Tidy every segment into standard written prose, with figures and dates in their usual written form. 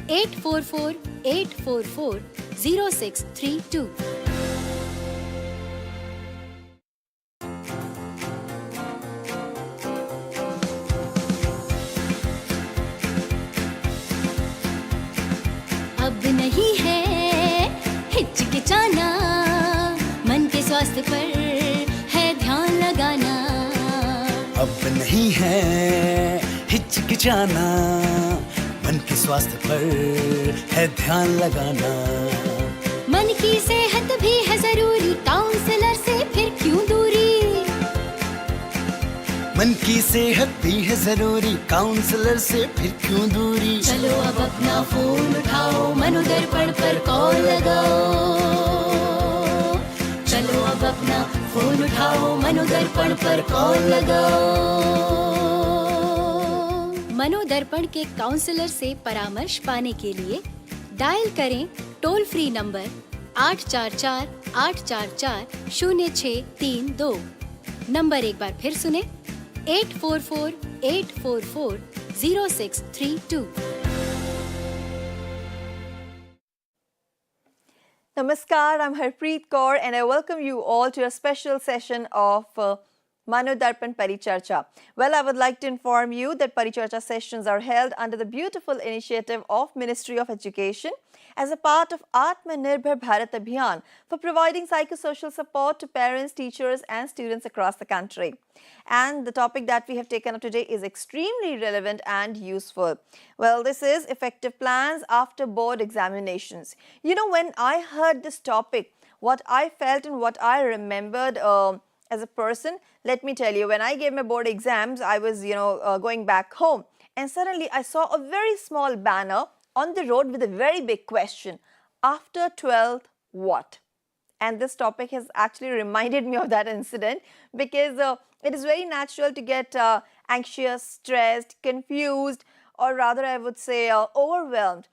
844-844-0632. अब नहीं है हिचकिचाना, मन के स्वास्थ्य पर है ध्यान लगाना। अब नहीं है हिचकिचाना, मन के स्वास्थ्य पर है ध्यान लगाना। मन की सेहत भी है जरूरी, काउंसलर से फिर क्यों दूरी। मन की सेहत भी है जरूरी, काउंसलर से फिर क्यों दूरी। चलो अब अपना फोन उठाओ, मनोदर्पण पर कॉल लगाओ। चलो अब अपना फोन उठाओ, मनोदर्पण पर कॉल लगाओ। मनोदर्पण के काउंसलर से परामर्श पाने के लिए डायल करें टोल फ्री नंबर 844-844-0632। नंबर एक बार फिर सुने, 844-844-0632। Namaskar, I'm Harpreet Kaur and I welcome you all to a special session of MANODARPAN Paricharcha. Well, I would like to inform you that Paricharcha sessions are held under the beautiful initiative of Ministry of Education as a part of Atmanirbhar Bharat Abhiyan for providing psychosocial support to parents, teachers and students across the country. And the topic that we have taken up today is extremely relevant and useful. Well, this is effective plans after board examinations. You know, when I heard this topic, what I felt and what I remembered as a person, let me tell you, when I gave my board exams, I was, going back home and suddenly I saw a very small banner on the road with a very big question: after 12th, what? And this topic has actually reminded me of that incident because it is very natural to get anxious, stressed, confused, or rather I would say overwhelmed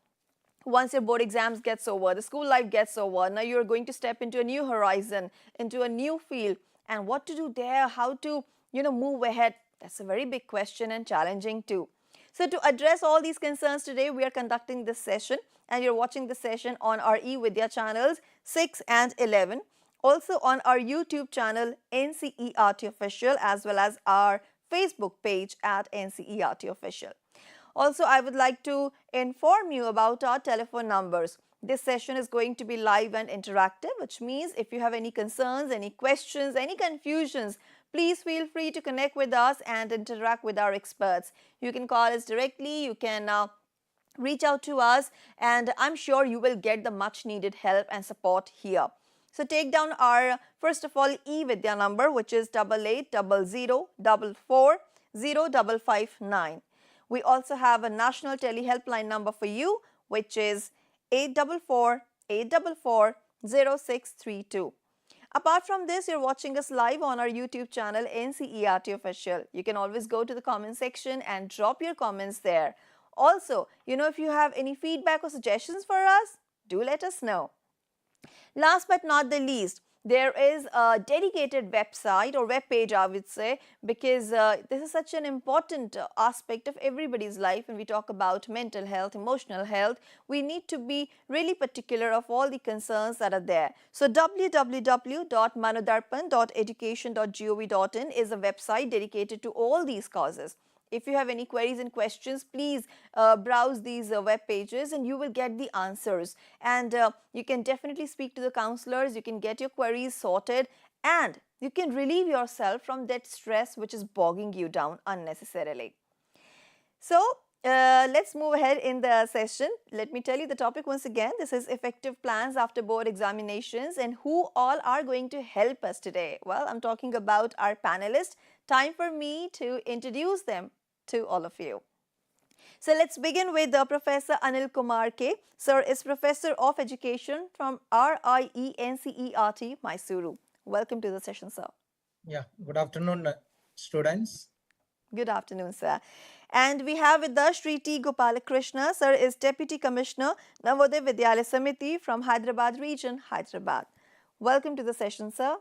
once your board exams gets over, the school life gets over. Now you're going to step into a new horizon, into a new field, and what to do there, how to, move ahead. That's a very big question and challenging too. So to address all these concerns today, we are conducting this session and you're watching the session on our eVidya channels 6 and 11. Also on our YouTube channel NCERT Official as well as our Facebook page at NCERT Official. Also, I would like to inform you about our telephone numbers. This session is going to be live and interactive, which means if you have any concerns, any questions, any confusions, please feel free to connect with us and interact with our experts. You can call us directly, you can reach out to us, and I'm sure you will get the much needed help and support here. So take down our, first of all, eVidya number, which is 8800440559. We also have a national tele-helpline number for you, which is 844-844-0632. Apart from this, you're watching us live on our YouTube channel NCERT Official. You can always go to the comment section and drop your comments there. Also, if you have any feedback or suggestions for us, do let us know. Last but not the least, there is a dedicated website or web page, I would say, because this is such an important aspect of everybody's life. When we talk about mental health, emotional health, we need to be really particular of all the concerns that are there. So www.manodarpan.education.gov.in is a website dedicated to all these causes. If you have any queries and questions, please browse these web pages and you will get the answers. And you can definitely speak to the counselors, you can get your queries sorted, and you can relieve yourself from that stress which is bogging you down unnecessarily. So, let's move ahead in the session. Let me tell you the topic once again. This is effective plans after board examinations, and who all are going to help us today? Well, I'm talking about our panelists. Time for me to introduce them to all of you. So let's begin with Professor Anil Kumar K. Sir is Professor of Education from RIENCERT, Mysuru. Welcome to the session, sir. Yeah, good afternoon, students. Good afternoon, sir. And we have with us Shri T. Gopalakrishna. Sir is Deputy Commissioner, Navodaya Vidyalaya Samiti from Hyderabad region, Hyderabad. Welcome to the session, sir.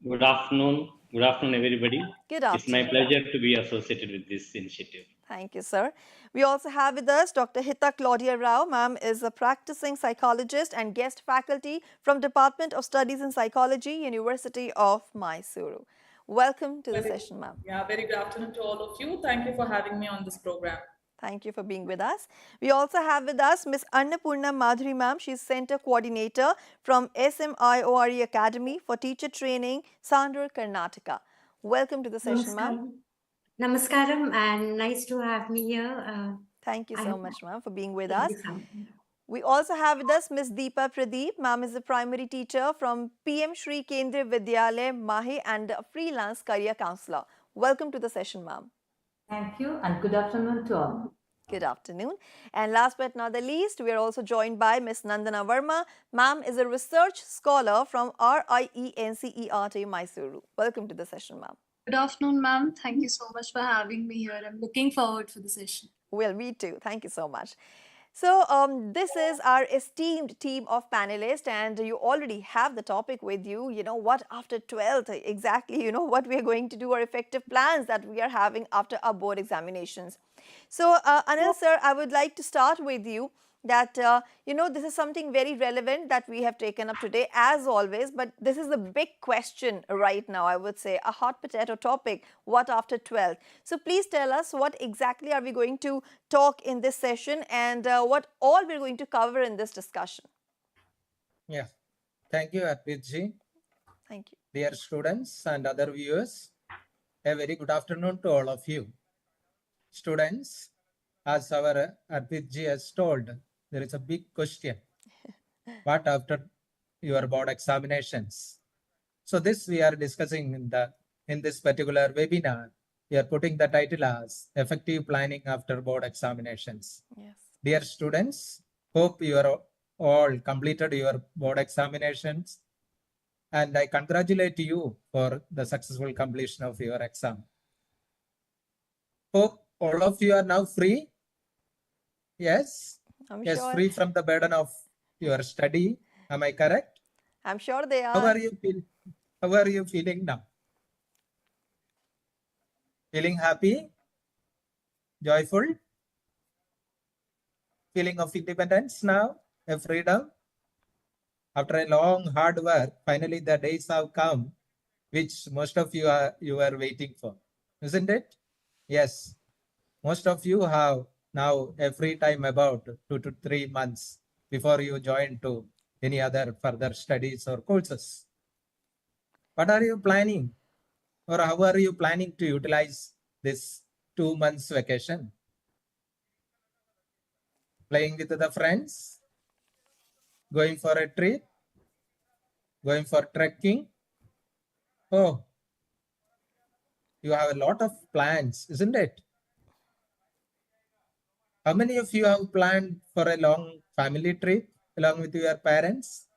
Good afternoon. Good afternoon, everybody. Good afternoon. It's my pleasure to be associated with this initiative. Thank you, sir. We also have with us Dr. Hita Claudia Rao. Ma'am is a practicing psychologist and guest faculty from Department of Studies in Psychology, University of Mysuru. Welcome to the session, ma'am. Yeah, very good afternoon to all of you. Thank you for having me on this program. Thank you for being with us. We also have with us Ms. Annapurna Madhuri, ma'am. She's Center Coordinator from SMIORE Academy for Teacher Training, Sandur, Karnataka. Welcome to the session, ma'am. Namaskaram, and nice to have me here. Thank you so much, ma'am, for being with Thank us. you so much. We also have with us Ms. Deepa Pradeep. Ma'am is a primary teacher from PM Shri Kendriya Vidyalaya, Mahe, and a freelance career counselor. Welcome to the session, ma'am. Thank you and good afternoon to all. Good afternoon. And last but not the least, we are also joined by Ms. Nandana Verma. Ma'am is a research scholar from RIENCERT Mysuru. Welcome to the session, ma'am. Good afternoon, ma'am. Thank you so much for having me here. I'm looking forward for the session. Well, me too. Thank you so much. So this is our esteemed team of panelists, and you already have the topic with you. You know what, after 12th, exactly, you know what we are going to do, our effective plans that we are having after our board examinations. So Anil sir, I would like to start with you that, you know, this is something very relevant that we have taken up today as always, but this is the big question right now, I would say, a hot potato topic, what after 12th? So please tell us what exactly are we going to talk in this session and what all we're going to cover in this discussion. Yeah, thank you, Arpitji. Thank you. Dear students and other viewers, a very good afternoon to all of you. Students, as our Arpitji has told, there is a big question. What after your board examinations? So this we are discussing in this particular webinar. We are putting the title as Effective Planning After Board Examinations. Yes. Dear students, hope you are all completed your board examinations, and I congratulate you for the successful completion of your exam. Hope all of you are now free. Yes. Yes, sure. free from the burden of your study. Am I correct? I'm sure they are. How are you feeling? How are you feeling now? Feeling happy? Joyful? Feeling of independence now? A freedom? After a long hard work, finally the days have come, which most of you are waiting for, isn't it? Yes. Most of you have now a free time about 2 to 3 months before you join to any other further studies or courses. What are you planning, or how are you planning to utilize this 2 months vacation? Playing with the friends, going for a trip, going for trekking. Oh, you have a lot of plans, isn't it? How many of you have planned for a long family trip along with your parents?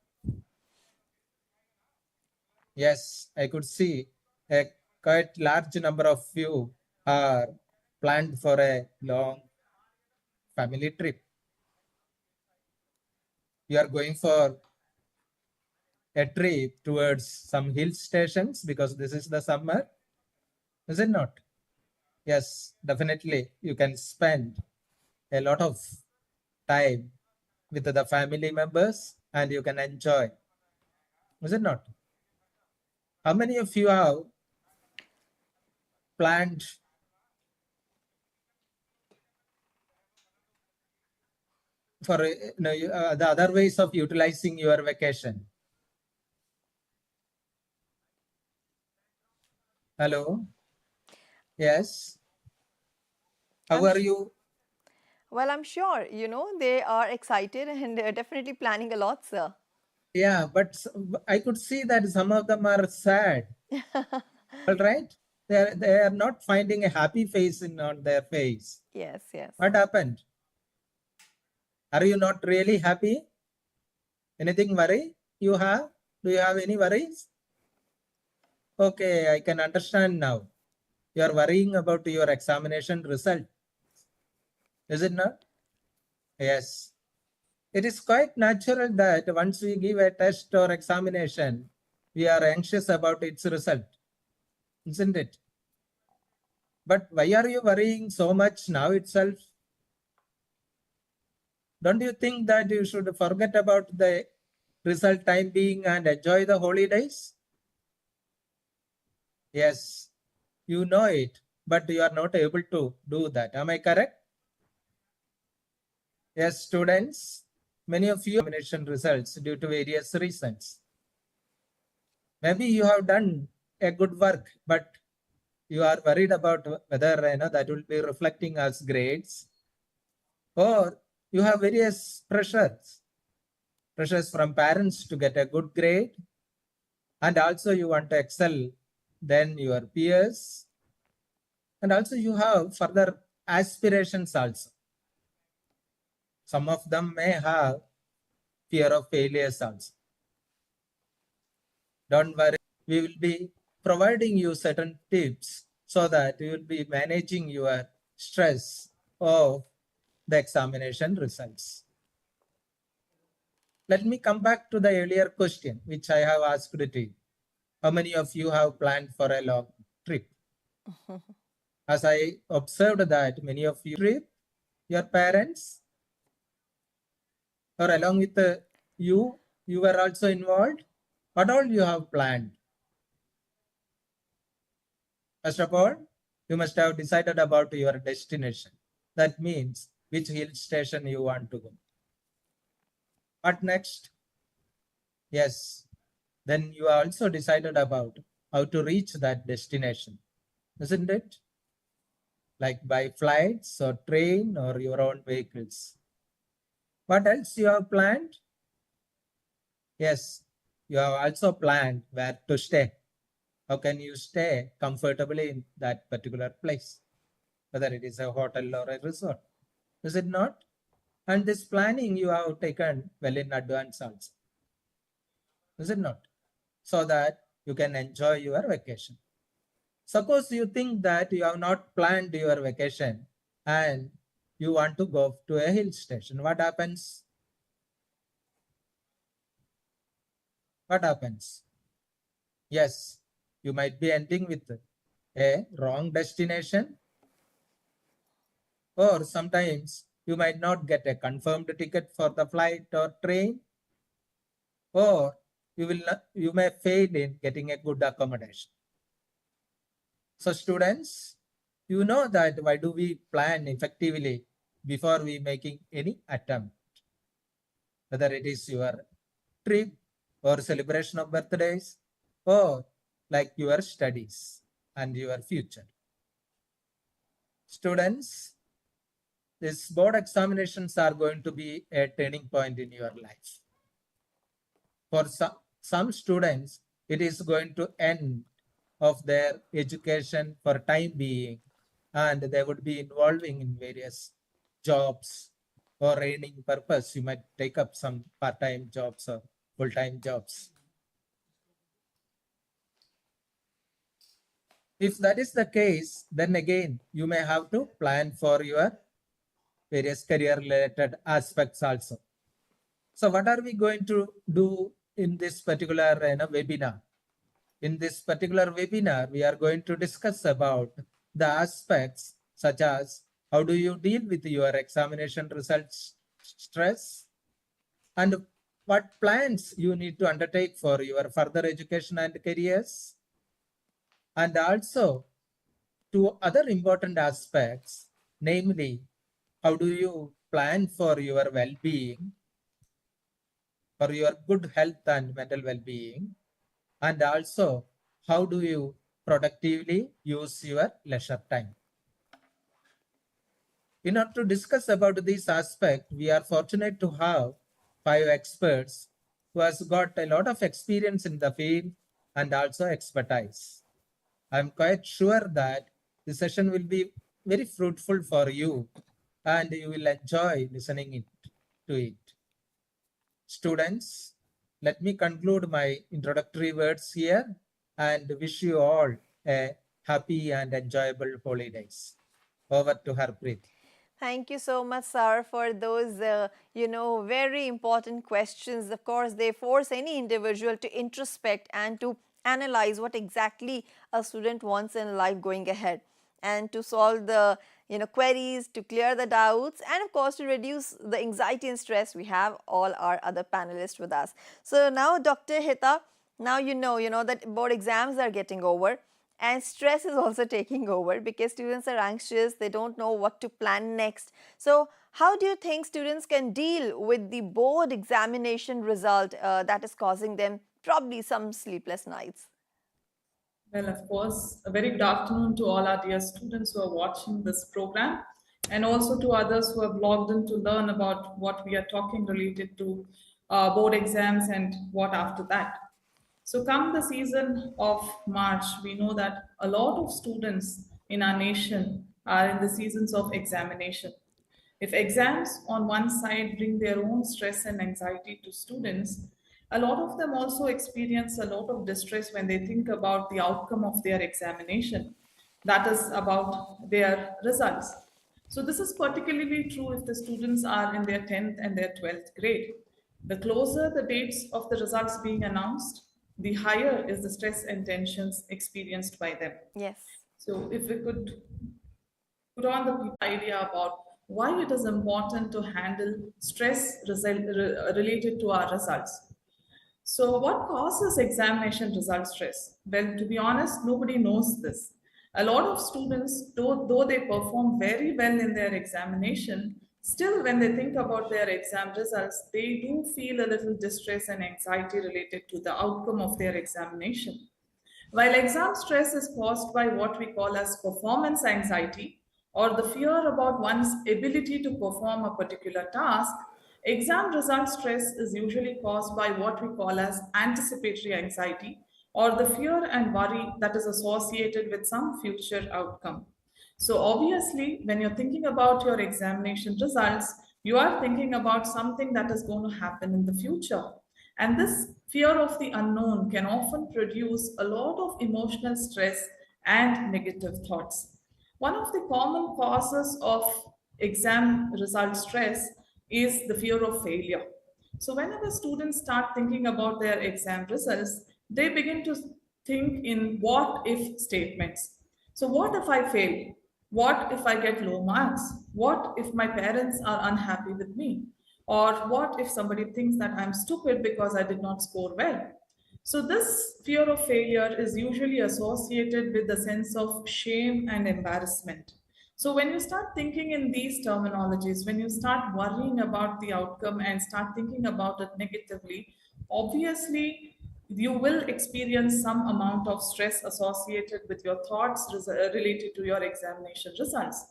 Yes, I could see a quite large number of you are planned for a long family trip. You are going for a trip towards some hill stations because this is the summer, is it not? Yes, definitely you can spend a lot of time with the family members and you can enjoy, is it not? How many of you have planned for the other ways of utilizing your vacation? Hello? Yes? How are you? Well, I'm sure, you know, they are excited and they're definitely planning a lot, sir. Yeah, but I could see that some of them are sad. All right? They are not finding a happy face on their face. Yes, yes. What happened? Are you not really happy? Anything worry you have? Do you have any worries? Okay, I can understand now. You are worrying about your examination result. Is it not? Yes. It is quite natural that once we give a test or examination, we are anxious about its result. Isn't it? But why are you worrying so much now itself? Don't you think that you should forget about the result time being and enjoy the holidays? Yes, you know it, but you are not able to do that. Am I correct? Yes, students, many of you examination results due to various reasons. Maybe you have done a good work, but you are worried about whether that will be reflecting as grades, or you have various pressures from parents to get a good grade, and also you want to excel than your peers, and also you have further aspirations also. Some of them may have fear of failures also. Don't worry, we will be providing you certain tips so that you will be managing your stress of the examination results. Let me come back to the earlier question which I have asked to you. How many of you have planned for a long trip? As I observed that many of you trip, your parents, or along with you were also involved. What all you have planned? First of all, you must have decided about your destination. That means which hill station you want to go. What next? Yes, then you also decided about how to reach that destination, isn't it? Like by flights or train or your own vehicles. What else you have planned? Yes, you have also planned where to stay. How can you stay comfortably in that particular place? Whether it is a hotel or a resort. Is it not? And this planning you have taken well in advance also. Is it not? So that you can enjoy your vacation. Suppose you think that you have not planned your vacation and you want to go to a hill station. What happens? What happens? Yes, you might be ending with a wrong destination, or sometimes you might not get a confirmed ticket for the flight or train, or you may fail in getting a good accommodation. So students, you know that why do we plan effectively before we making any attempt, whether it is your trip or celebration of birthdays or like your studies and your future. Students, these board examinations are going to be a turning point in your life. For some students, it is going to end of their education for time being, and they would be involving in various jobs or earning purpose. You might take up some part-time jobs or full-time jobs. If that is the case, then again, you may have to plan for your various career-related aspects also. So what are we going to do in this particular webinar? In this particular webinar, we are going to discuss about the aspects such as how do you deal with your examination results stress, and what plans you need to undertake for your further education and careers, and also two other important aspects, namely, how do you plan for your well-being, for your good health and mental well-being, and also how do you productively use your leisure time. In order to discuss about this aspect, we are fortunate to have 5 experts who has got a lot of experience in the field and also expertise. I'm quite sure that the session will be very fruitful for you and you will enjoy listening to it. Students, let me conclude my introductory words here and wish you all a happy and enjoyable holidays. Over to Harpreet. Thank you so much, sir, for those, very important questions. Of course, they force any individual to introspect and to analyze what exactly a student wants in life going ahead. and to solve the queries, to clear the doubts, and of course to reduce the anxiety and stress. We have all our other panelists with us. So now, Dr. Hita, now you know that board exams are getting over, and stress is also taking over because students are anxious, they don't know what to plan next. So how do you think students can deal with the board examination result that is causing them probably some sleepless nights? Well, of course, a very good afternoon to all our dear students who are watching this program, and also to others who have logged in to learn about what we are talking related to board exams and what after that. So come the season of March, we know that a lot of students in our nation are in the seasons of examination. If exams on one side bring their own stress and anxiety to students, a lot of them also experience a lot of distress when they think about the outcome of their examination, that is about their results. So this is particularly true if the students are in their 10th and their 12th grade. The closer the dates of the results being announced, the higher is the stress and tensions experienced by them. Yes. So if we could put on the idea about why it is important to handle stress related to our results. So what causes examination result stress? Well, to be honest, nobody knows this. A lot of students, though they perform very well in their examination, still when they think about their exam results, they do feel a little distress and anxiety related to the outcome of their examination. While exam stress is caused by what we call as performance anxiety, or the fear about one's ability to perform a particular task, exam result stress is usually caused by what we call as anticipatory anxiety, or the fear and worry that is associated with some future outcome. So obviously, when you're thinking about your examination results, you are thinking about something that is going to happen in the future. And this fear of the unknown can often produce a lot of emotional stress and negative thoughts. One of the common causes of exam result stress is the fear of failure. So whenever students start thinking about their exam results, they begin to think in what if statements. So what if I fail? What if I get low marks? What if my parents are unhappy with me? Or what if somebody thinks that I'm stupid because I did not score well? So this fear of failure is usually associated with a sense of shame and embarrassment. So when you start thinking in these terminologies, when you start worrying about the outcome and start thinking about it negatively, obviously you will experience some amount of stress associated with your thoughts related to your examination results.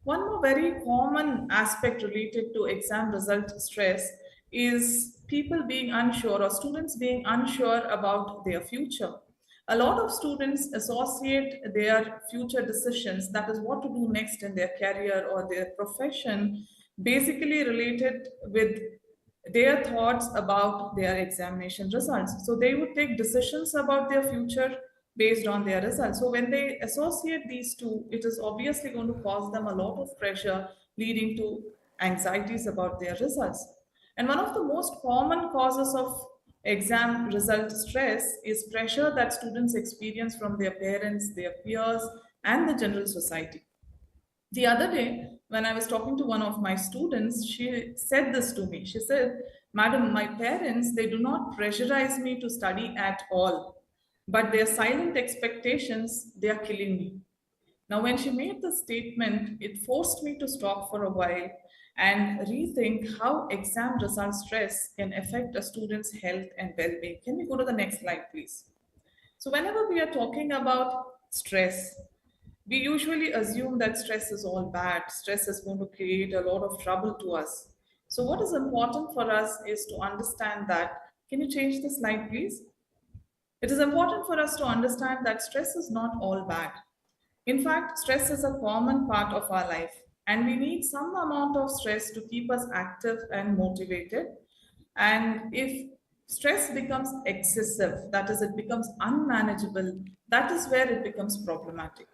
One more very common aspect related to exam result stress is people being unsure or students being unsure about their future. A lot of students associate their future decisions, that is what to do next in their career or their profession, basically related with their thoughts about their examination results. So they would take decisions about their future based on their results. So when they associate these two, it is obviously going to cause them a lot of pressure, leading to anxieties about their results. And one of the most common causes of exam result stress is pressure that students experience from their parents, their peers, and the general society. The other day, when I was talking to one of my students, she said this to me. She said, "Madam, my parents, they do not pressurize me to study at all, but their silent expectations, they are killing me." Now, when she made the statement, it forced me to stop for a while and rethink how exam result stress can affect a student's health and well-being. Can we go to the next slide, please? So whenever we are talking about stress, we usually assume that stress is all bad. Stress is going to create a lot of trouble to us. So what is important for us is to understand that. Can you change the slide, please? It is important for us to understand that stress is not all bad. In fact, stress is a common part of our life, and we need some amount of stress to keep us active and motivated. And if stress becomes excessive, that is, it becomes unmanageable, that is where it becomes problematic.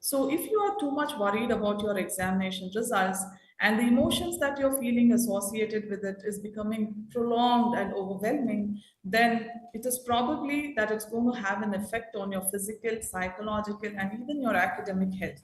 So if you are too much worried about your examination results and the emotions that you're feeling associated with it is becoming prolonged and overwhelming, then it is probably that it's going to have an effect on your physical, psychological, and even your academic health.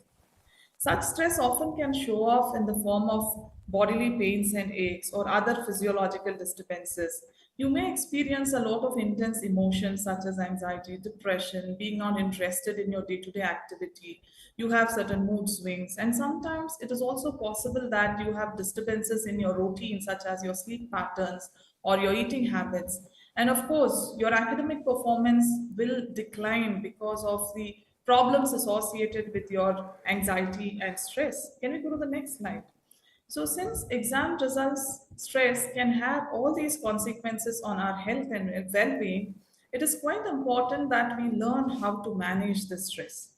Such stress often can show off in the form of bodily pains and aches or other physiological disturbances. You may experience a lot of intense emotions such as anxiety, depression, being not interested in your day to day activity. You have certain mood swings, and sometimes it is also possible that you have disturbances in your routine, such as your sleep patterns or your eating habits. And of course, your academic performance will decline because of the problems associated with your anxiety and stress. Can we go to the next slide? So, since exam results stress can have all these consequences on our health and well being, it is quite important that we learn how to manage the stress.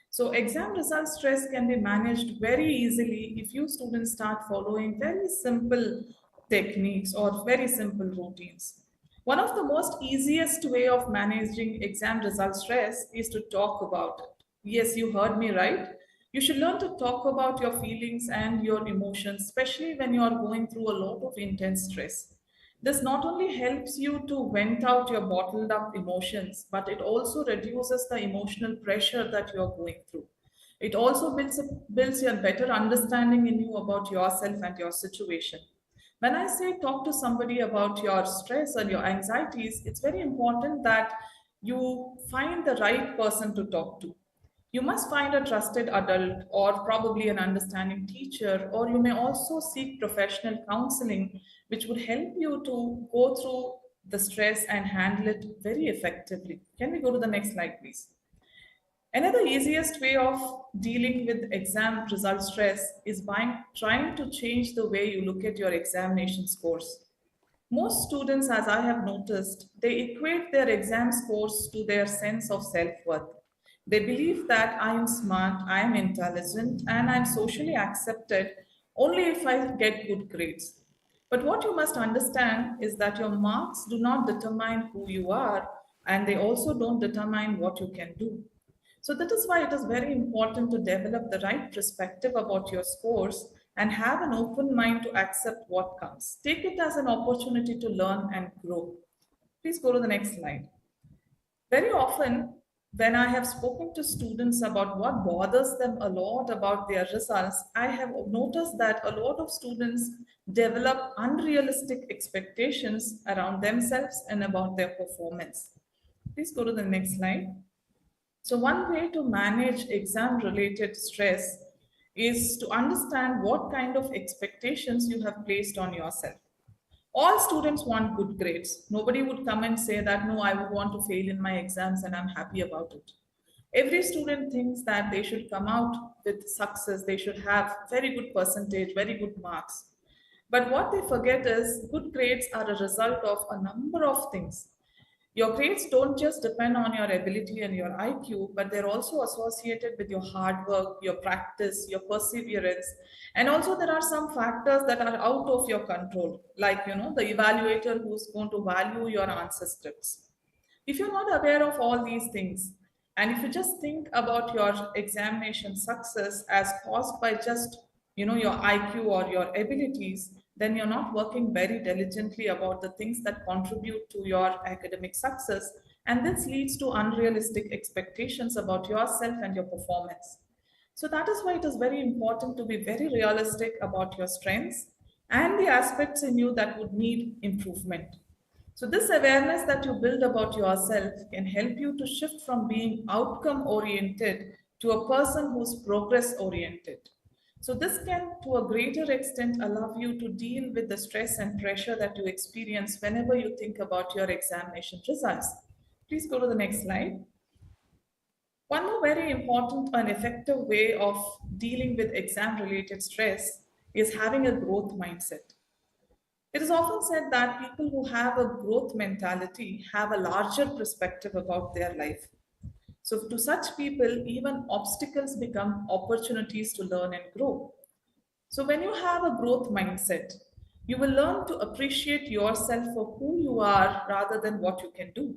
So, exam result stress can be managed very easily if you students start following very simple techniques or very simple routines. One of the most easiest way of managing exam result stress is to talk about it. Yes, you heard me right. You should learn to talk about your feelings and your emotions, especially when you are going through a lot of intense stress. This not only helps you to vent out your bottled up emotions, but it also reduces the emotional pressure that you are going through. It also builds a better understanding in you about yourself and your situation. When I say talk to somebody about your stress or your anxieties, it's very important that you find the right person to talk to. You must find a trusted adult or probably an understanding teacher, or you may also seek professional counseling, which would help you to go through the stress and handle it very effectively. Can we go to the next slide, please? Another easiest way of dealing with exam result stress is by trying to change the way you look at your examination scores. Most students, as I have noticed, they equate their exam scores to their sense of self-worth. They believe that I am smart, I am intelligent, and I am socially accepted only if I get good grades. But what you must understand is that your marks do not determine who you are, and they also don't determine what you can do. So that is why it is very important to develop the right perspective about your scores and have an open mind to accept what comes. Take it as an opportunity to learn and grow. Please go to the next slide. Very often, when I have spoken to students about what bothers them a lot about their results, I have noticed that a lot of students develop unrealistic expectations around themselves and about their performance. Please go to the next slide. So, one way to manage exam related stress is to understand what kind of expectations you have placed on yourself. All students want good grades. Nobody would come and say that, no, I would want to fail in my exams and I'm happy about it. Every student thinks that they should come out with success, they should have very good percentage, very good marks. But what they forget is good grades are a result of a number of things. Your grades don't just depend on your ability and your IQ, but they're also associated with your hard work, your practice, your perseverance. And also there are some factors that are out of your control, like, the evaluator who's going to value your answer scripts. If you're not aware of all these things, and if you just think about your examination success as caused by just, your IQ or your abilities, then you're not working very diligently about the things that contribute to your academic success. And this leads to unrealistic expectations about yourself and your performance. So that is why it is very important to be very realistic about your strengths and the aspects in you that would need improvement. So this awareness that you build about yourself can help you to shift from being outcome oriented to a person who's progress oriented. So this can, to a greater extent, allow you to deal with the stress and pressure that you experience whenever you think about your examination results. Please go to the next slide. One more very important and effective way of dealing with exam-related stress is having a growth mindset. It is often said that people who have a growth mentality have a larger perspective about their life. So to such people, even obstacles become opportunities to learn and grow. So when you have a growth mindset, you will learn to appreciate yourself for who you are rather than what you can do.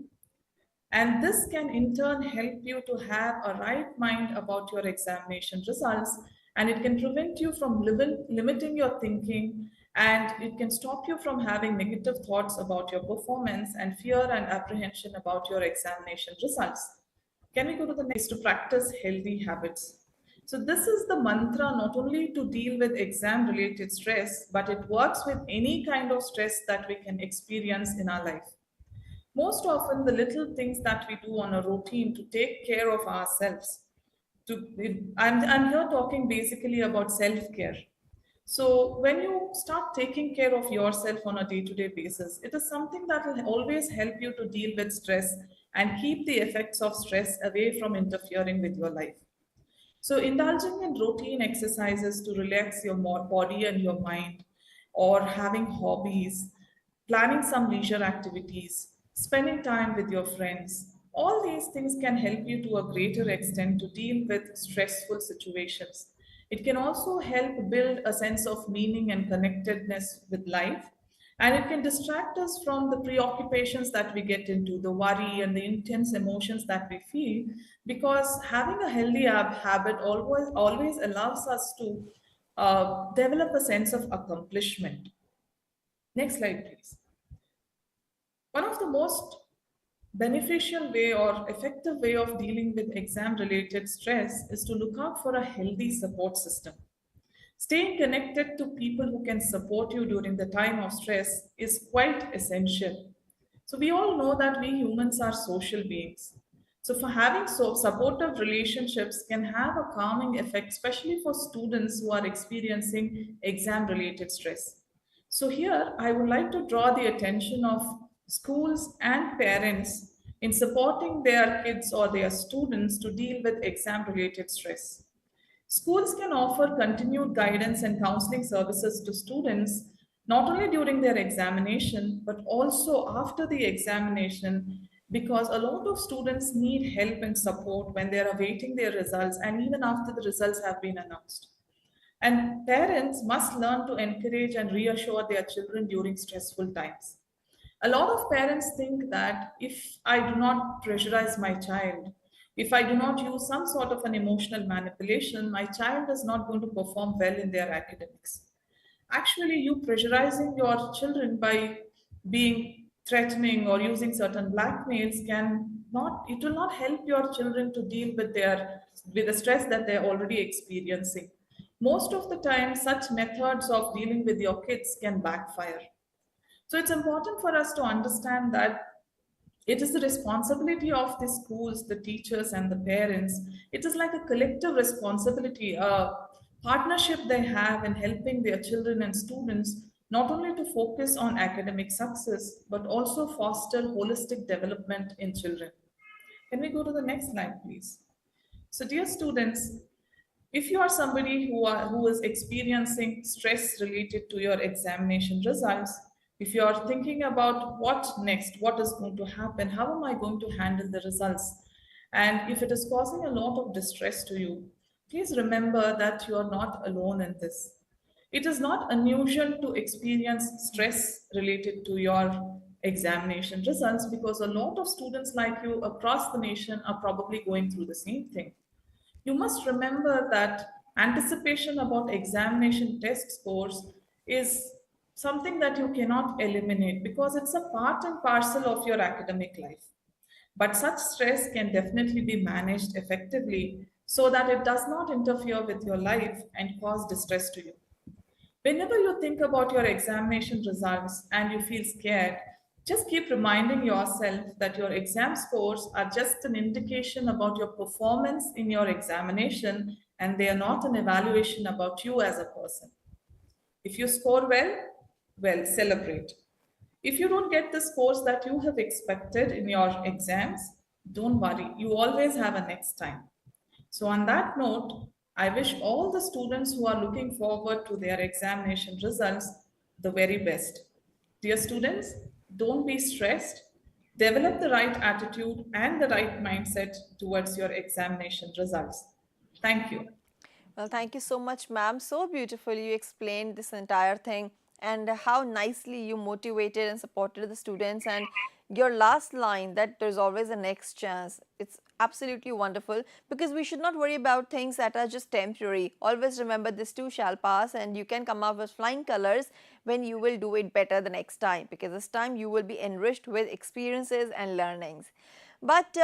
And this can in turn help you to have a right mind about your examination results, and it can prevent you from limiting your thinking, and it can stop you from having negative thoughts about your performance and fear and apprehension about your examination results. Can we go to the next? To practice healthy habits. So this is the mantra not only to deal with exam related stress, but it works with any kind of stress that we can experience in our life. Most often, the little things that we do on a routine to take care of ourselves. I'm here talking basically about self care. So, when you start taking care of yourself on a day to day basis, it is something that will always help you to deal with stress and keep the effects of stress away from interfering with your life. So, indulging in routine exercises to relax your body and your mind, or having hobbies, planning some leisure activities, spending time with your friends, all these things can help you to a greater extent to deal with stressful situations. It can also help build a sense of meaning and connectedness with life, and it can distract us from the preoccupations that we get into, the worry and the intense emotions that we feel, because having a healthy habit always allows us to develop a sense of accomplishment. Next slide, please. One of the most beneficial way or effective way of dealing with exam related stress is to look out for a healthy support system. Staying connected to people who can support you during the time of stress is quite essential. So, we all know that we humans are social beings. So, for having supportive relationships can have a calming effect, especially for students who are experiencing exam related stress. So, here I would like to draw the attention of schools and parents in supporting their kids or their students to deal with exam related stress. Schools can offer continued guidance and counseling services to students not only during their examination but also after the examination, because a lot of students need help and support when they are awaiting their results and even after the results have been announced. And parents must learn to encourage and reassure their children during stressful times. A lot of parents think that if I do not pressurize my child, if I do not use some sort of an emotional manipulation, my child is not going to perform well in their academics. Actually, you pressurizing your children by being threatening or using certain blackmails can not, it will not help your children to deal with with the stress that they're already experiencing. Most of the time, such methods of dealing with your kids can backfire. So it's important for us to understand that it is the responsibility of the schools, the teachers, and the parents. It is like a collective responsibility, a partnership they have in helping their children and students not only to focus on academic success, but also foster holistic development in children. Can we go to the next slide, please? So, dear students, if you are somebody who is experiencing stress related to your examination results, if you are thinking about what next, what is going to happen, how am I going to handle the results, and if it is causing a lot of distress to you, please remember that you are not alone in this. It is not unusual to experience stress related to your examination results because a lot of students like you across the nation are probably going through the same thing. You must remember that anticipation about examination test scores is something that you cannot eliminate because it's a part and parcel of your academic life. But such stress can definitely be managed effectively so that it does not interfere with your life and cause distress to you. Whenever you think about your examination results and you feel scared, just keep reminding yourself that your exam scores are just an indication about your performance in your examination and they are not an evaluation about you as a person. If you score well, well, celebrate. If you don't get the scores that you have expected in your exams, don't worry, you always have a next time. So, on that note, I wish all the students who are looking forward to their examination results the very best. Dear students, don't be stressed. Develop the right attitude and the right mindset towards your examination results. Thank you. Well, thank you so much, ma'am. So beautifully you explained this entire thing and how nicely you motivated and supported the students. And your last line that there's always a next chance. It's absolutely wonderful because we should not worry about things that are just temporary. Always remember this too shall pass and you can come out with flying colors when you will do it better the next time because this time you will be enriched with experiences and learnings. But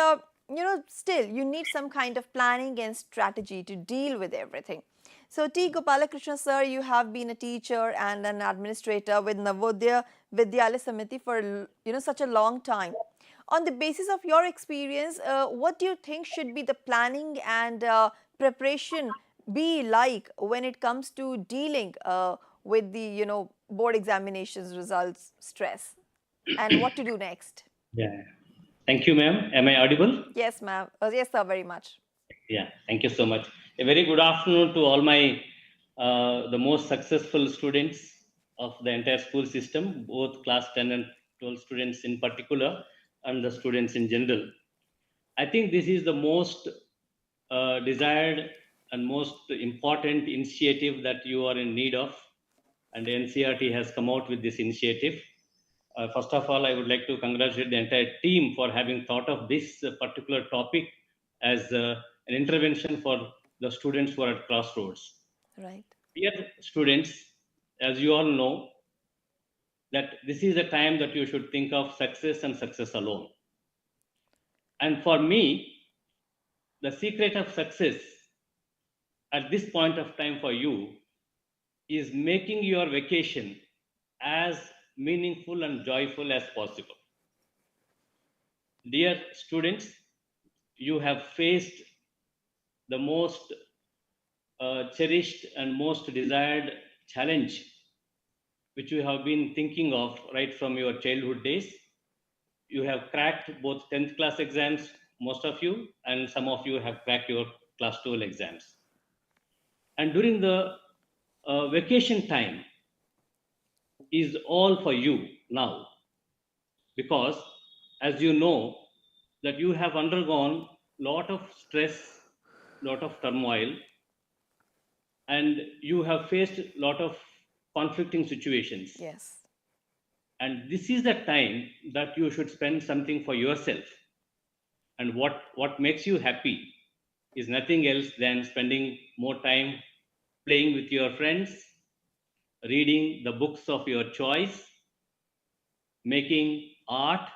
still you need some kind of planning and strategy to deal with everything. So T. Gopalakrishna sir, you have been a teacher and an administrator with Navodaya Vidyalaya Samiti for such a long time. On the basis of your experience, what do you think should be the planning and preparation be like when it comes to dealing with the board examinations results stress, and what to do next? Yeah. Thank you, ma'am. Am I audible? Yes, ma'am. Yes, sir, very much. Yeah. Thank you so much. A very good afternoon to all my the most successful students of the entire school system, both class 10 and 12 students in particular, and the students in general. I think this is the most desired and most important initiative that you are in need of, and the NCRT has come out with this initiative. First of all, I would like to congratulate the entire team for having thought of this particular topic as an intervention for the students who are at crossroads. Right. Dear students, as you all know, that this is a time that you should think of success and success alone. And for me, the secret of success at this point of time for you is making your vacation as meaningful and joyful as possible. Dear students, you have faced the most cherished and most desired challenge which you have been thinking of right from your childhood days. You have cracked both 10th class exams, most of you, and some of you have cracked your class 12 exams. And during the vacation time is all for you now, because as you know that you have undergone lot of stress, lot of turmoil, and you have faced lot of conflicting situations. Yes. And this is the time that you should spend something for yourself. And what makes you happy is nothing else than spending more time playing with your friends, reading the books of your choice, making art,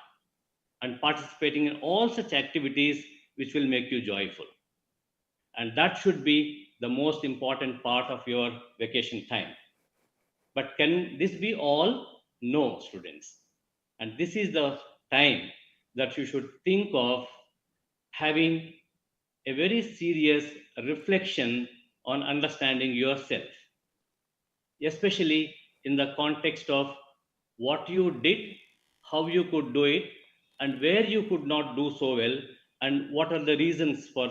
and participating in all such activities which will make you joyful. And that should be the most important part of your vacation time. But can this be all? No, students. And this is the time that you should think of having a very serious reflection on understanding yourself, especially in the context of what you did, how you could do it, and where you could not do so well, and what are the reasons for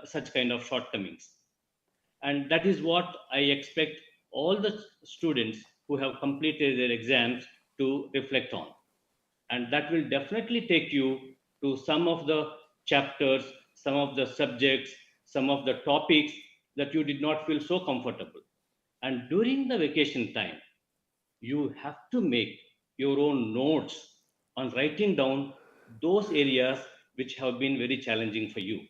such kind of shortcomings. And that is what I expect all the students who have completed their exams to reflect on. And that will definitely take you to some of the chapters, some of the subjects, some of the topics that you did not feel so comfortable. And during the vacation time, you have to make your own notes on writing down those areas which have been very challenging for you,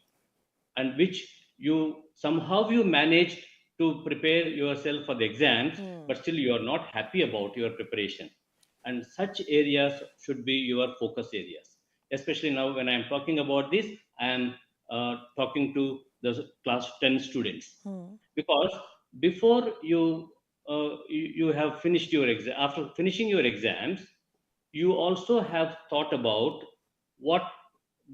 and which you somehow you managed to prepare yourself for the exams, but still you are not happy about your preparation. And such areas should be your focus areas. Especially now when I am talking about this, I am talking to the class 10 students, because before you have finished your exam, after finishing your exams, you also have thought about what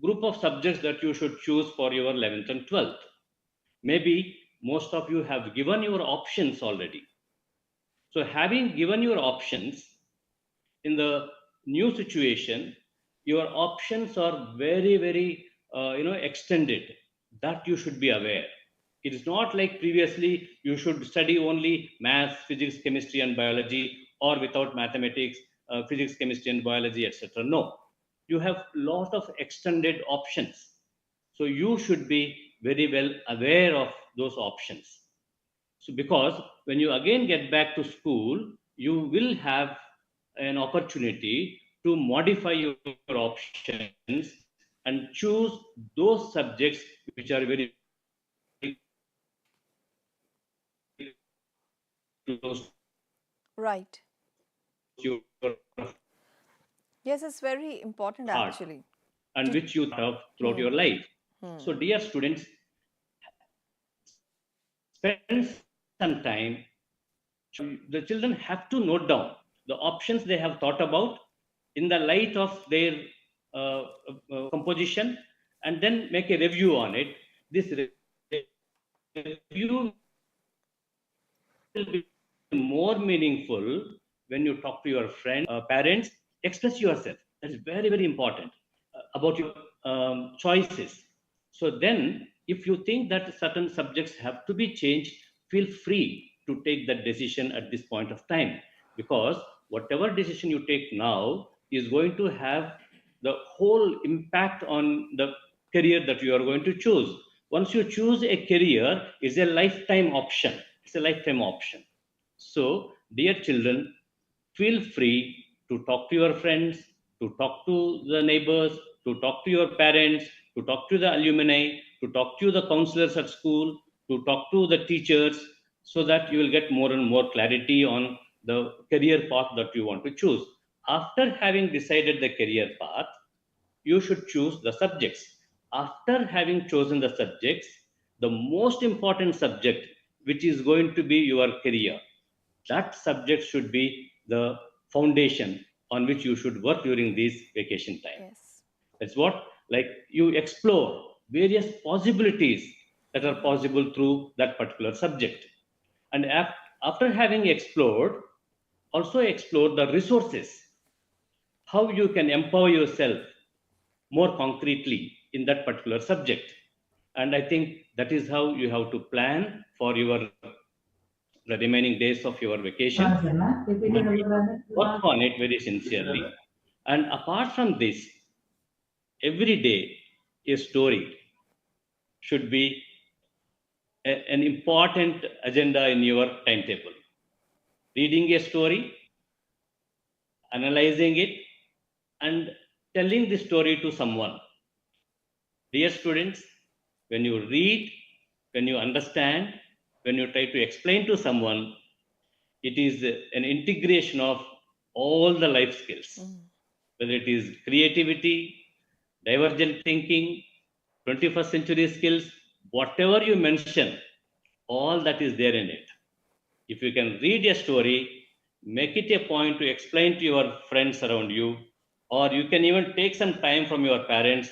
group of subjects that you should choose for your 11th and 12th. Maybe most of you have given your options already. So having given your options, in the new situation, your options are very, very extended. That you should be aware. It is not like previously you should study only maths, physics, chemistry, and biology, or without mathematics, physics, chemistry, and biology, etc. No, you have lot of extended options. So you should be very well aware of those options. So because when you again get back to school, you will have an opportunity to modify your options and choose those subjects which are very close Right. to your Yes, it's very important heart. actually. and which you thought of throughout your life. So, dear students, spend some time. The children have to note down the options they have thought about in the light of their composition, and then make a review on it. This review will be more meaningful when you talk to your friends, parents. Express yourself. That is very, very important about your choices. So then, if you think that certain subjects have to be changed, feel free to take that decision at this point of time, because whatever decision you take now is going to have the whole impact on the career that you are going to choose. Once you choose a career, it's a lifetime option. It's a lifetime option. So, dear children, feel free to talk to your friends, to talk to the neighbors, to talk to your parents, to talk to the alumni, to talk to the counselors at school, to talk to the teachers, so that you will get more and more clarity on the career path that you want to choose. After having decided the career path, you should choose the subjects. After having chosen the subjects, the most important subject, which is going to be your career, that subject should be the foundation on which you should work during this vacation time. Yes. That's what, like, you explore various possibilities that are possible through that particular subject. And after having explored, also explore the resources, how you can empower yourself more concretely in that particular subject. And I think that is how you have to plan for the remaining days of your vacation. Work on it very sincerely. And apart from this, every day a story should be an important agenda in your timetable. Reading a story, analyzing it, and telling the story to someone. Dear students, when you read, when you understand, when you try to explain to someone, it is an integration of all the life skills, whether it is creativity, divergent thinking, 21st century skills, whatever you mention, all that is there in it. If you can read a story, make it a point to explain to your friends around you, or you can even take some time from your parents,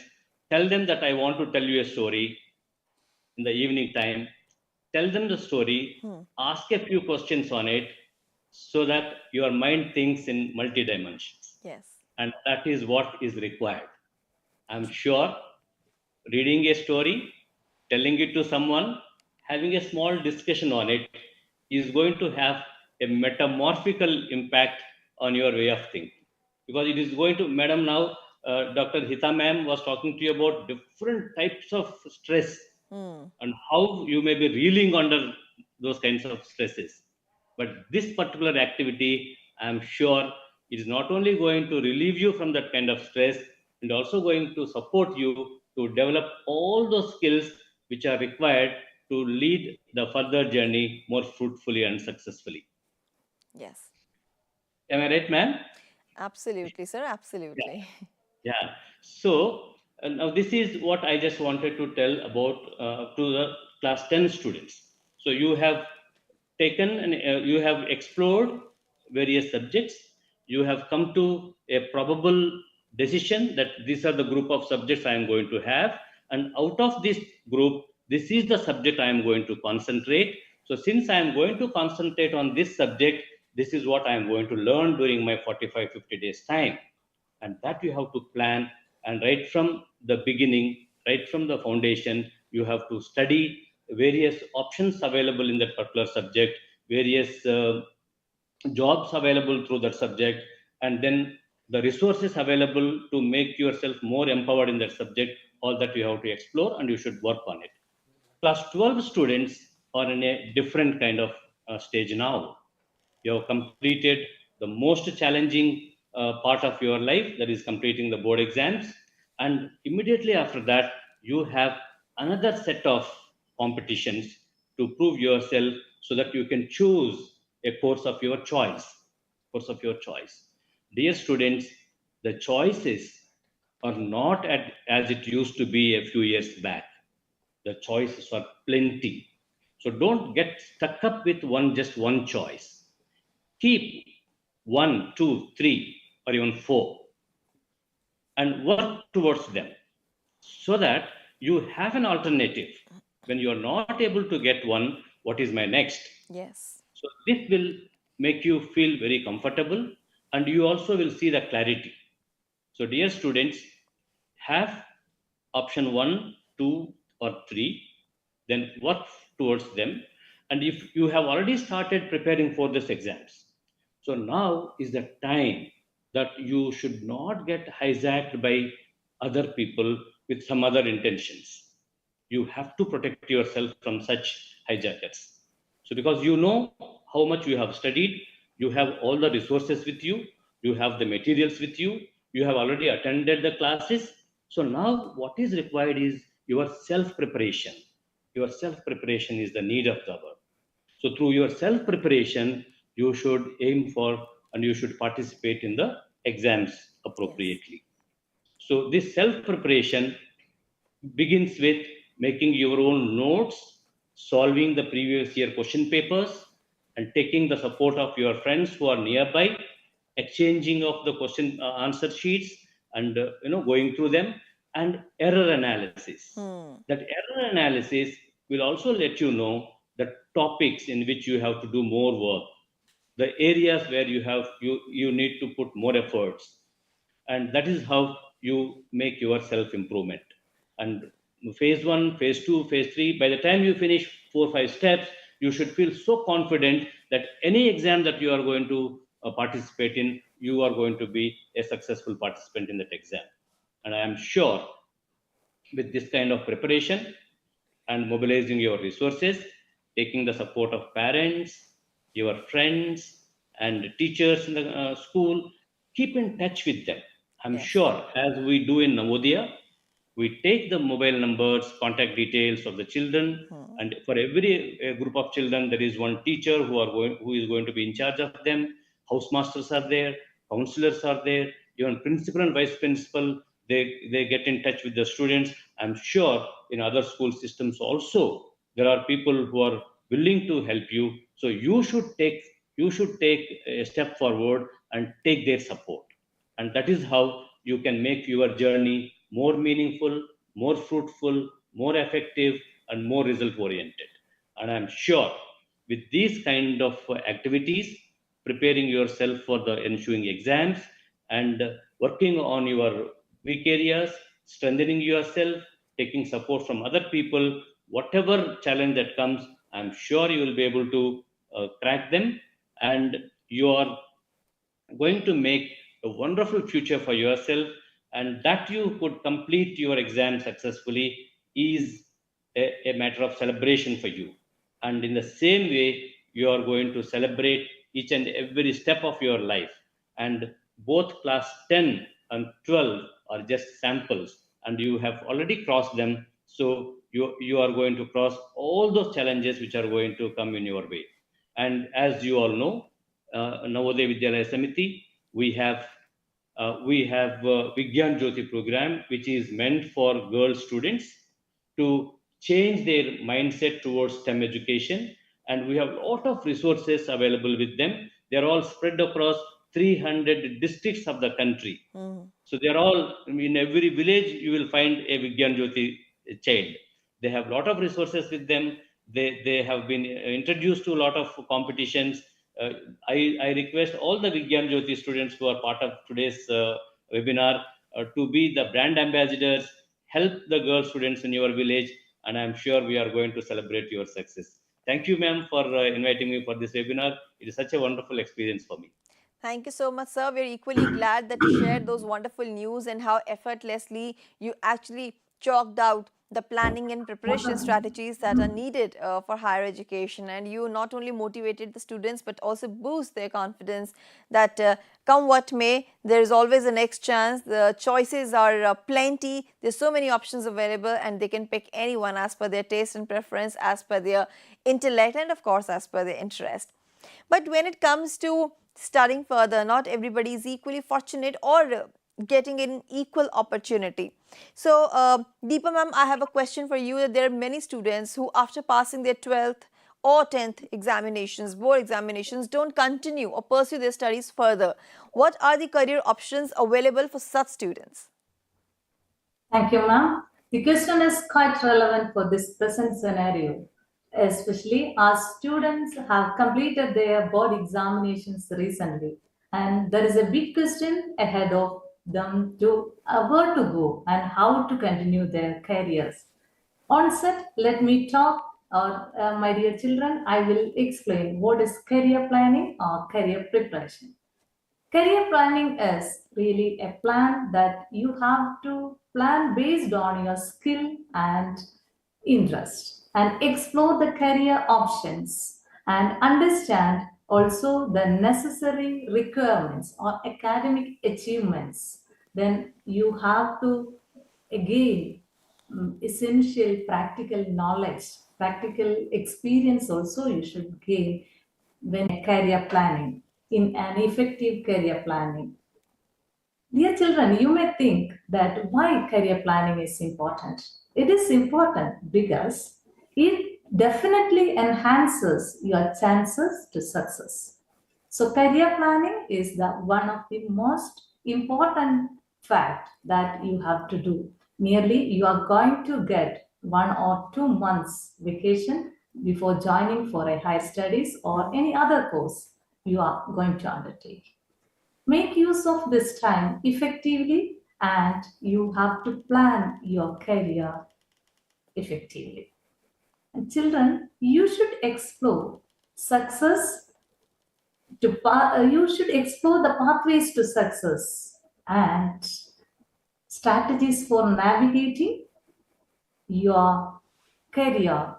tell them that I want to tell you a story in the evening time, tell them the story, ask a few questions on it, so that your mind thinks in multi dimensions. Yes. And that is what is required. I'm sure reading a story, telling it to someone, having a small discussion on it is going to have a metamorphical impact on your way of thinking. Because it is going to, madam, now Dr. Hita ma'am was talking to you about different types of stress and how you may be reeling under those kinds of stresses. But this particular activity, I'm sure, is not only going to relieve you from that kind of stress, and also going to support you to develop all those skills which are required to lead the further journey more fruitfully and successfully. Yes. Am I right, ma'am? Absolutely, sir. Absolutely. Yeah. So now this is what I just wanted to tell about to the class 10 students. So you have taken and you have explored various subjects. You have come to a probable decision that these are the group of subjects I am going to have. And out of this group, this is the subject I am going to concentrate. So since I am going to concentrate on this subject, this is what I am going to learn during my 45-50 days time. And that you have to plan, and right from the beginning, right from the foundation, you have to study various options available in that particular subject, various jobs available through that subject, and then the resources available to make yourself more empowered in that subject. All that you have to explore, and you should work on it. Class 12 students are in a different kind of stage now. You have completed the most challenging part of your life, that is completing the board exams, and immediately after that you have another set of competitions to prove yourself, so that you can choose a course of your choice. Dear students, the choices are not as it used to be a few years back. The choices are plenty. So don't get stuck up with just one choice. Keep 1, 2, 3, or even 4 and work towards them so that you have an alternative. When you are not able to get one, what is my next? Yes. So this will make you feel very comfortable and you also will see the clarity. So dear students, have option 1, 2 or 3, then work towards them. And if you have already started preparing for these exams, so now is the time that you should not get hijacked by other people with some other intentions. You have to protect yourself from such hijackers. So because you know how much you have studied, you have all the resources with you, you have the materials with you have already attended the classes. So now what is required is your self preparation. Your self preparation is the need of the hour. So through your self preparation, you should aim for and you should participate in the exams appropriately. So this self preparation begins with making your own notes, solving the previous year question papers, and taking the support of your friends who are nearby, exchanging of the question answer sheets, and going through them, and error analysis. That error analysis will also let you know the topics in which you have to do more work, the areas where you need to put more efforts, and that is how you make your self improvement. And phase 1, phase 2, phase 3, by the time you finish 4 5 steps, you should feel so confident that any exam that you are going to participate in, you are going to be a successful participant in that exam. And I am sure with this kind of preparation and mobilizing your resources, taking the support of parents, your friends, and teachers in the school, keep in touch with them. I'm sure, as we do in Navodaya, we take the mobile numbers, contact details of the children, and for every group of children, there is one teacher who is going to be in charge of them. Housemasters are there, counselors are there, even principal and vice principal. They get in touch with the students. I'm sure in other school systems also there are people who are willing to help you. So you should take a step forward and take their support, and that is how you can make your journey more meaningful, more fruitful, more effective, and more result oriented. And I'm sure with these kind of activities, preparing yourself for the ensuing exams and working on your weak areas, strengthening yourself, taking support from other people, whatever challenge that comes, I'm sure you will be able to crack them, and you are going to make a wonderful future for yourself, and that you could complete your exam successfully is a matter of celebration for you. And in the same way, you are going to celebrate each and every step of your life. And both class 10 and 12 are just samples, and you have already crossed them. So you are going to cross all those challenges which are going to come in your way. And as you all know, Navodaya Vidyalaya Samiti, we have Vigyan Jyoti program, which is meant for girl students to change their mindset towards STEM education. And we have a lot of resources available with them. They're all spread across 300 districts of the country. So they're all, in every village, you will find a Vigyan Jyoti child. They have a lot of resources with them. They have been introduced to a lot of competitions. Uh, I request all the Vigyan Jyoti students who are part of today's webinar to be the brand ambassadors, help the girl students in your village, and I'm sure we are going to celebrate your success. Thank you, ma'am, for inviting me for this webinar. It is such a wonderful experience for me. Thank you so much, sir. We're equally glad that you shared those wonderful news and how effortlessly you actually chalked out the planning and preparation strategies that are needed for higher education. And you not only motivated the students, but also boost their confidence that come what may, there is always a next chance. The choices are plenty. There's so many options available, and they can pick anyone as per their taste and preference, as per their intellect, and of course, as per their interest. But when it comes to studying further, not everybody is equally fortunate or getting an equal opportunity. So, Deepa ma'am, I have a question for you, that there are many students who, after passing their 12th or 10th examinations, board examinations, don't continue or pursue their studies further. What are the career options available for such students? Thank you, ma'am. The question is quite relevant for this present scenario, especially as students have completed their board examinations recently. And there is a big question ahead of them to where to go and how to continue their careers. Onset, let me talk, or my dear children, I will explain what is career planning or career preparation. Career planning is really a plan that you have to plan based on your skill and interest and explore the career options and understand also the necessary requirements or academic achievements. Then you have to again essential practical knowledge, practical experience also you should gain when career planning, in an effective career planning. Dear children, you may think that why career planning is important. It is important because it definitely enhances your chances to success. So career planning is the one of the most important fact that you have to do. Merely you are going to get 1 or 2 months vacation before joining for a higher studies or any other course you are going to undertake. Make use of this time effectively and you have to plan your career effectively. And children, you should explore success you should explore the pathways to success and strategies for navigating your career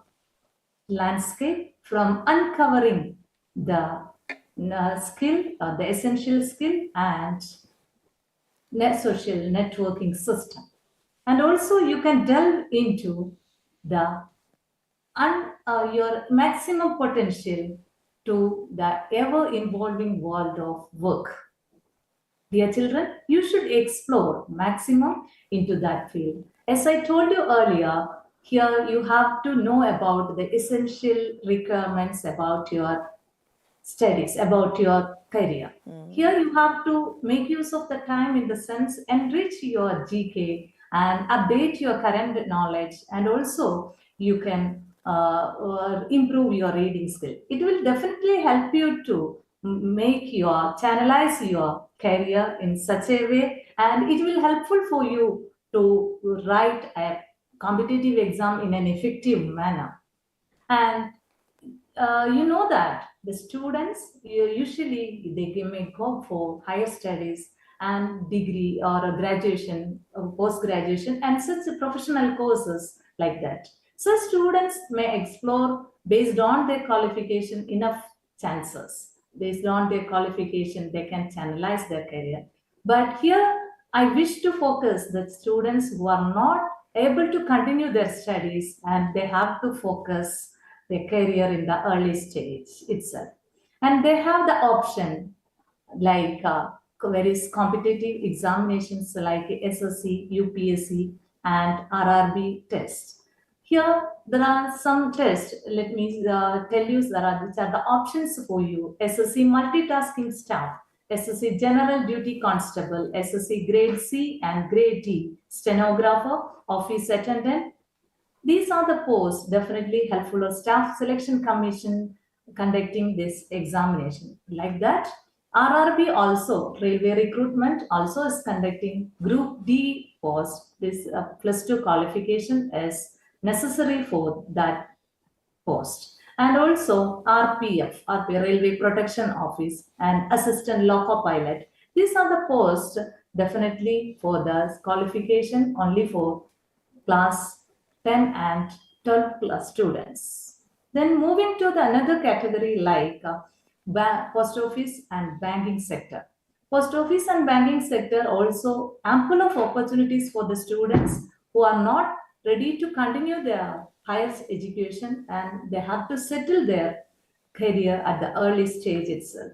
landscape, from uncovering the skill, the essential skill and social networking system. And also you can delve into the your maximum potential to the ever-evolving world of work. Dear children, you should explore maximum into that field. As I told you earlier, here you have to know about the essential requirements about your studies, about your career. Here you have to make use of the time in the sense enrich your GK and update your current knowledge, and also you can improve your reading skill. It will definitely help you to channelize your career in such a way, and it will helpful for you to write a competitive exam in an effective manner. And you know that the students usually they may go for higher studies and degree or a graduation or post graduation and such professional courses like that. So students may explore based on their qualification enough chances. Based on their qualification, they can channelize their career. But here I wish to focus the students who are not able to continue their studies and they have to focus their career in the early stage itself. And they have the option like various competitive examinations like SSC, UPSC, and RRB tests. Here, there are some tests. Let me tell you which are the options for you. SSC multitasking staff, SSC general duty constable, SSC grade C and grade D, stenographer, office attendant. These are the posts definitely helpful for staff selection commission conducting this examination. Like that, RRB also, railway recruitment also is conducting group D post. This +2 qualification is necessary for that post. And also RPF, Railway Protection Office, and Assistant Loco Pilot. These are the posts definitely for the qualification only for class 10 and 12 plus students. Then moving to the another category like post office and banking sector. Post office and banking sector also ample of opportunities for the students who are not ready to continue their higher education and they have to settle their career at the early stage itself.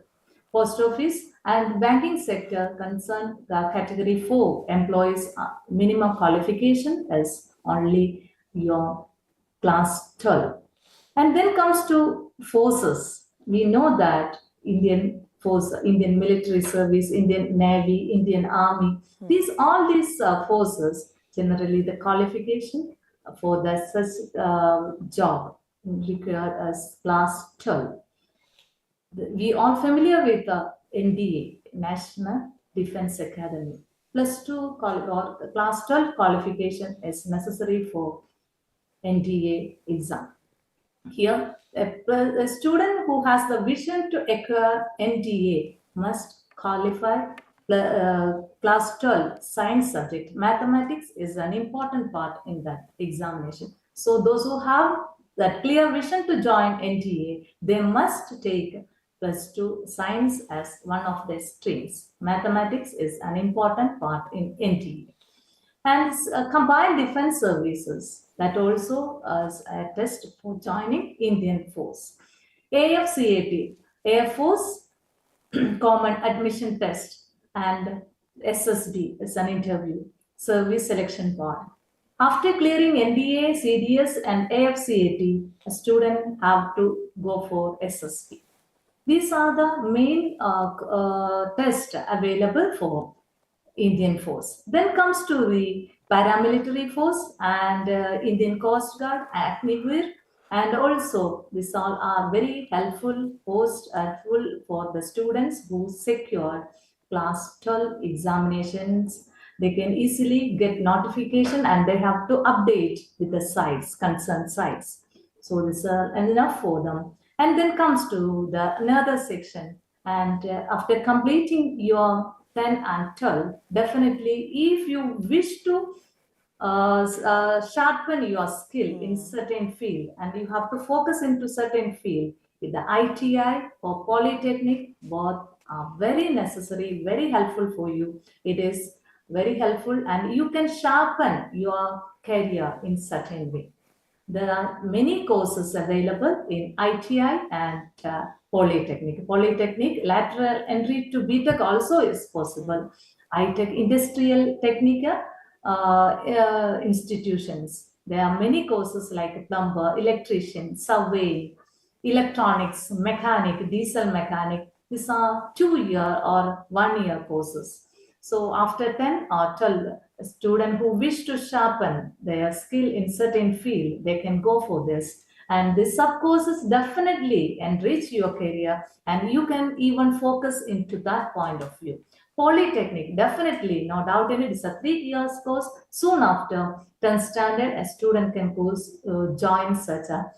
Post office And banking sector concerned the category 4 employees minimum qualification is only your class 12. And then comes to forces. We know that Indian force, Indian military service, Indian Navy, Indian Army, all these forces, generally the qualification for the such job required as class 12. We all familiar with the NDA, National Defense Academy. Plus 2 or class 12 qualification is necessary for NDA exam. Here, a student who has the vision to acquire NDA must qualify class 12 science subject. Mathematics is an important part in that examination. So those who have that clear vision to join NDA, they must take +2 science as one of their streams. Mathematics is an important part in NDA. And combined defense services, that also is a test for joining Indian force. AFCAT, Air Force Common Admission Test, and SSB is an interview, Service Selection Board. After clearing NDA, CDS, and AFCAT, a student have to go for SSB. These are the main tests available for Indian force. Then comes to the paramilitary force and Indian Coast Guard, Agniveer, and also these all are very helpful for the students who secure class 12 examinations. They can easily get notification and they have to update with the sites, concerned sites. So this is enough for them. And then comes to the another section. And after completing your 10 and 12, definitely if you wish to sharpen your skill in certain field and you have to focus into certain field, with the ITI or Polytechnic, both are very necessary, very helpful for you. It is very helpful and you can sharpen your career in certain way. There are many courses available in ITI and Polytechnic. Polytechnic, lateral entry to BTech also is possible. ITech, Industrial Technica institutions. There are many courses like plumber, electrician, survey, electronics, mechanic, diesel mechanic. These are 2-year or 1-year courses. So after 10 or 12, a student who wish to sharpen their skill in certain field, they can go for this. And this sub-courses definitely enrich your career and you can even focus into that point of view. Polytechnic, definitely, no doubt in it, is a 3 years course. Soon after 10th standard, a student can join such a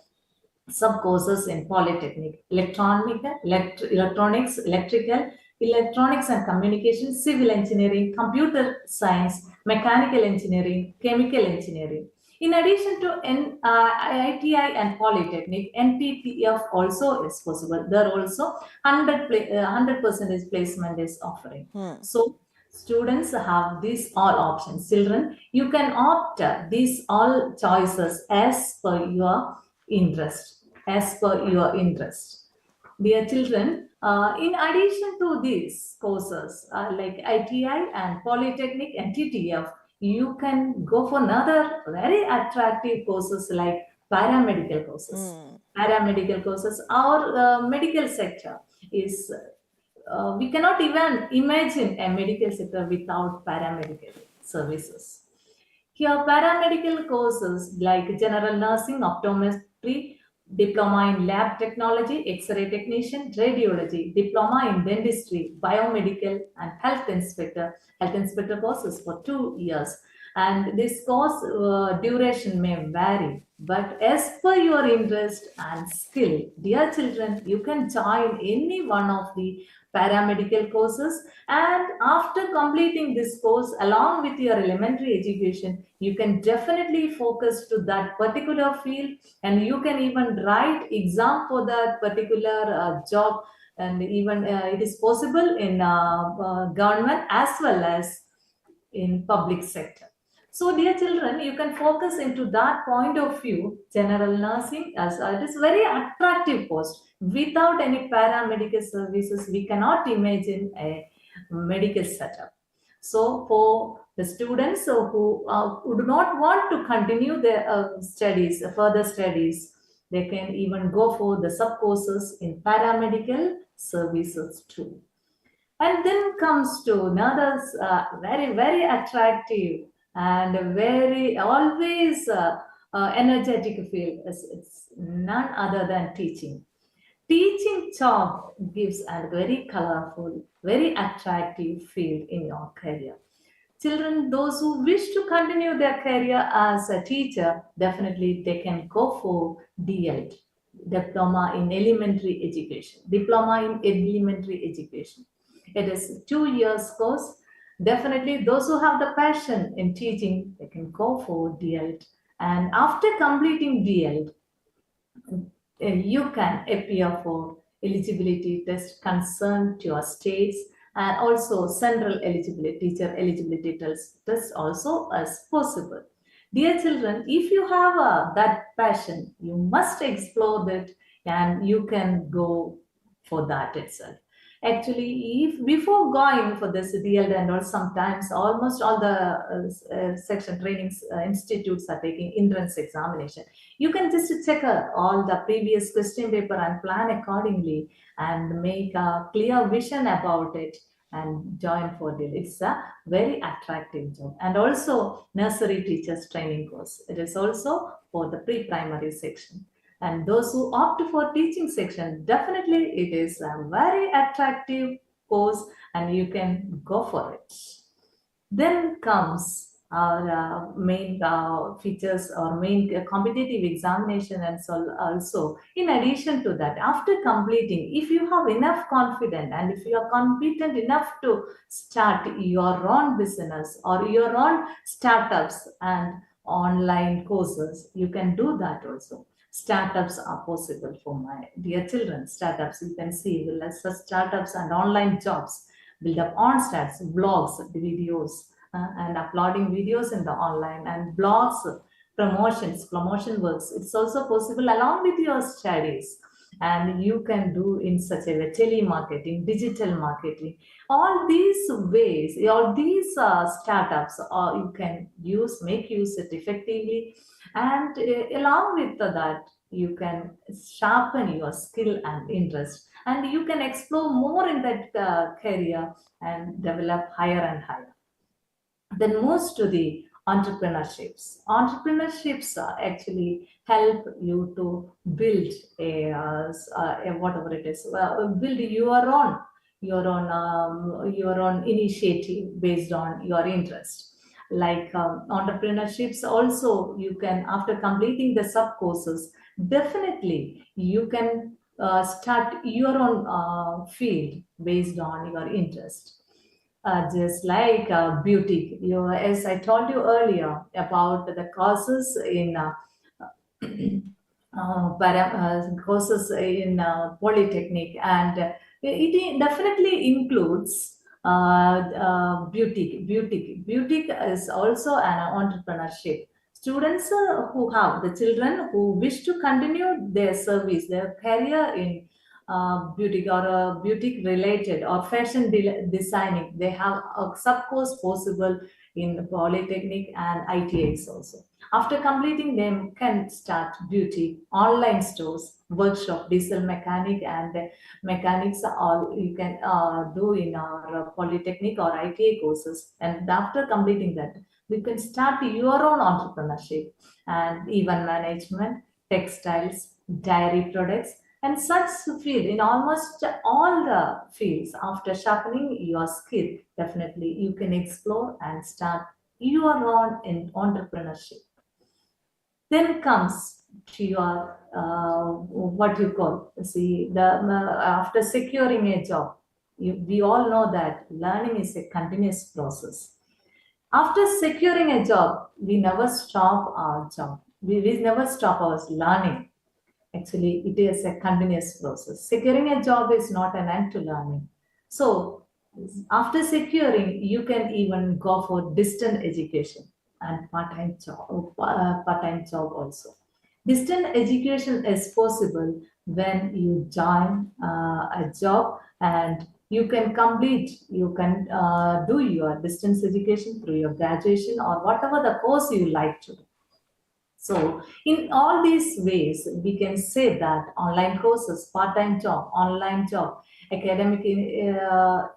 sub-courses in Polytechnic, electronics, electrical, electronics and communication, civil engineering, computer science, mechanical engineering, chemical engineering. In addition to ITI and Polytechnic, NTTF also is possible. There also 100% placement is offering. So students have these all options. Children, you can opt these all choices as per your interest. Dear children, in addition to these courses like ITI and Polytechnic and TTF, you can go for another very attractive courses like paramedical courses. Paramedical courses, our medical sector is, we cannot even imagine a medical sector without paramedical services. Here, paramedical courses like general nursing, optometry, diploma in lab technology, X-ray technician, radiology, diploma in dentistry, biomedical, and health inspector courses for 2 years. And this course duration may vary, but as per your interest and skill, dear children, you can join any one of the paramedical courses, and after completing this course along with your elementary education, you can definitely focus to that particular field and you can even write exam for that particular job, and even it is possible in government as well as in public sector. So, dear children, you can focus into that point of view. General nursing, as it is very attractive post. Without any paramedical services, we cannot imagine a medical setup. So, for the students who do not want to continue their studies, further studies, they can even go for the sub courses in paramedical services too. And then comes to another very, very attractive and very always energetic field. It's none other than teaching. Teaching job gives a very colorful, very attractive field in your career. Children, those who wish to continue their career as a teacher, definitely they can go for DL, Diploma in Elementary Education. Diploma in Elementary Education. It is 2 years course. Definitely those who have the passion in teaching, they can go for DL. And after completing DL, you can appear for eligibility test concerned to your states, and also central eligibility, teacher eligibility test also as possible. Dear children, if you have that passion, you must explore that and you can go for that itself. Actually, if before going for this DL and all, sometimes almost all the section trainings institutes are taking entrance examination. You can just check all the previous question paper and plan accordingly and make a clear vision about it and join for DL. It's a very attractive job. And also nursery teachers training course. It is also for the pre-primary section. And those who opt for teaching section, definitely it is a very attractive course and you can go for it. Then comes our main features or main competitive examination, and so also in addition to that, after completing, if you have enough confidence and if you are competent enough to start your own business or your own startups and online courses, you can do that also. Startups are possible for my dear children. Startups, you can see, startups and online jobs, build up on stats, blogs, videos, and uploading videos in the online and blogs, promotion works. It's also possible along with your studies. And you can do in such a way, telemarketing, digital marketing, all these ways, all these startups, you can make use it effectively. And along with that, you can sharpen your skill and interest, and you can explore more in that career and develop higher and higher. Then moves to the entrepreneurships. Entrepreneurships actually help you to build a whatever it is, build your own initiative based on your interest. Like entrepreneurships, also you can, after completing the sub courses, definitely you can start your own field based on your interest. Just like beauty, as I told you earlier about the courses in courses in polytechnic, and it definitely includes beauty. Beauty is also an entrepreneurship. Students who have the children who wish to continue their service, their career in beauty or beauty related or fashion designing, they have a sub course possible in polytechnic and ITIs also. After completing them, can start beauty, online stores, workshop, diesel mechanic and mechanics, all you can do in our polytechnic or ITA courses. And after completing that, you can start your own entrepreneurship and event management, textiles, dairy products, and such field in almost all the fields. After sharpening your skill, definitely you can explore and start your own in entrepreneurship. Then comes to your what you call, see, the after securing a job, we all know that learning is a continuous process. After securing a job, we never stop our job. We never stop our learning. Actually, it is a continuous process. Securing a job is not an end to learning. So after securing, you can even go for distant education. and part-time job also. Distance education is possible when you join a job and you can do your distance education through your graduation or whatever the course you like to do. So in all these ways, we can say that online courses, part-time job, online job, academic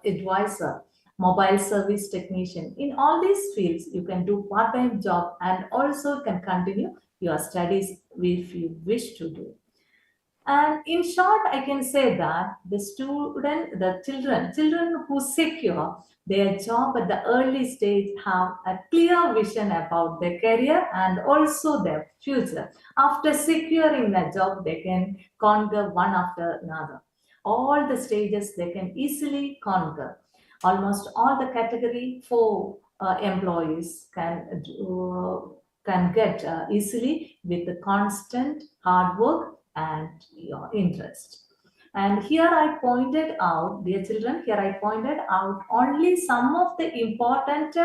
advisor, mobile service technician, in all these fields, you can do part-time job and also can continue your studies if you wish to do. And in short, I can say that the children who secure their job at the early stage have a clear vision about their career and also their future. After securing a job, they can conquer one after another. All the stages they can easily conquer. Almost all the category 4 employees can get easily with the constant hard work and your interest. And here I pointed out, dear children, here I pointed out only some of the important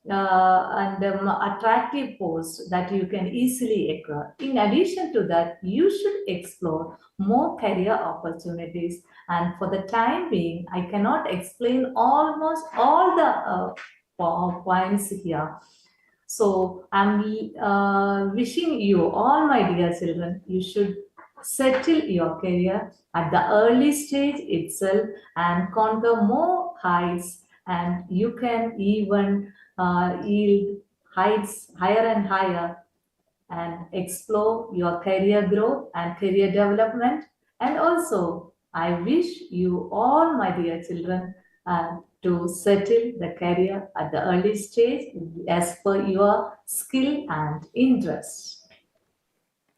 and attractive posts that you can easily acquire. In addition to that, you should explore more career opportunities. And for the time being, I cannot explain almost all the points here. So I'm wishing you all, my dear children, you should settle your career at the early stage itself and conquer more heights, and you can even yield heights higher and higher and explore your career growth and career development. And also, I wish you all, my dear children, to settle the career at the early stage as per your skill and interest.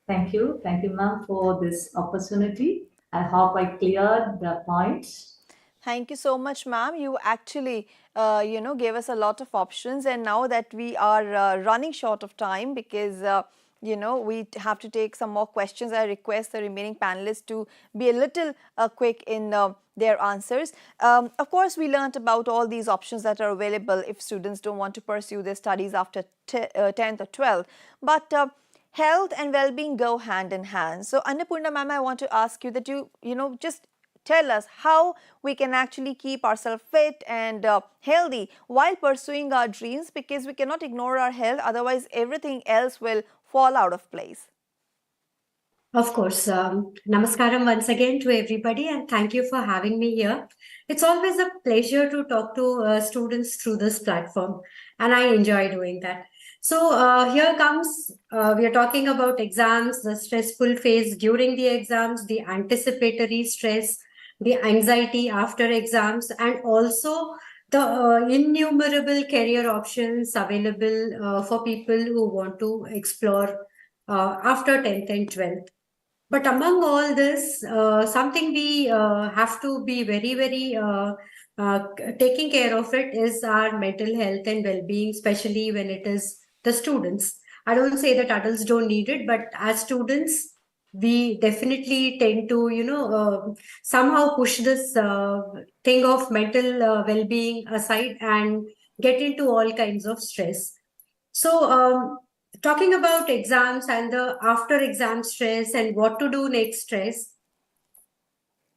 Thank you, ma'am, for this opportunity. I hope I cleared the points. Thank you so much, ma'am. You actually, gave us a lot of options, and now that we are running short of time because we have to take some more questions, I request the remaining panelists to be a little quick in their answers. Of course, we learned about all these options that are available if students don't want to pursue their studies after 10th or 12th. But health and well-being go hand in hand. So Annapurna ma'am, I want to ask you that you just tell us how we can actually keep ourselves fit and healthy while pursuing our dreams, because we cannot ignore our health, otherwise everything else will fall out of place. Of course. Namaskaram once again to everybody, and thank you for having me here. It's always a pleasure to talk to students through this platform, and I enjoy doing that. So here comes, we are talking about exams, the stressful phase during the exams, the anticipatory stress, the anxiety after exams, and also the innumerable career options available for people who want to explore after 10th and 12th. But among all this, something we have to be very, very taking care of it is our mental health and well-being, especially when it is the students. I don't say that adults don't need it, but as students, we definitely tend to, somehow push this thing of mental well-being aside and get into all kinds of stress. So talking about exams and the after exam stress and what to do next stress,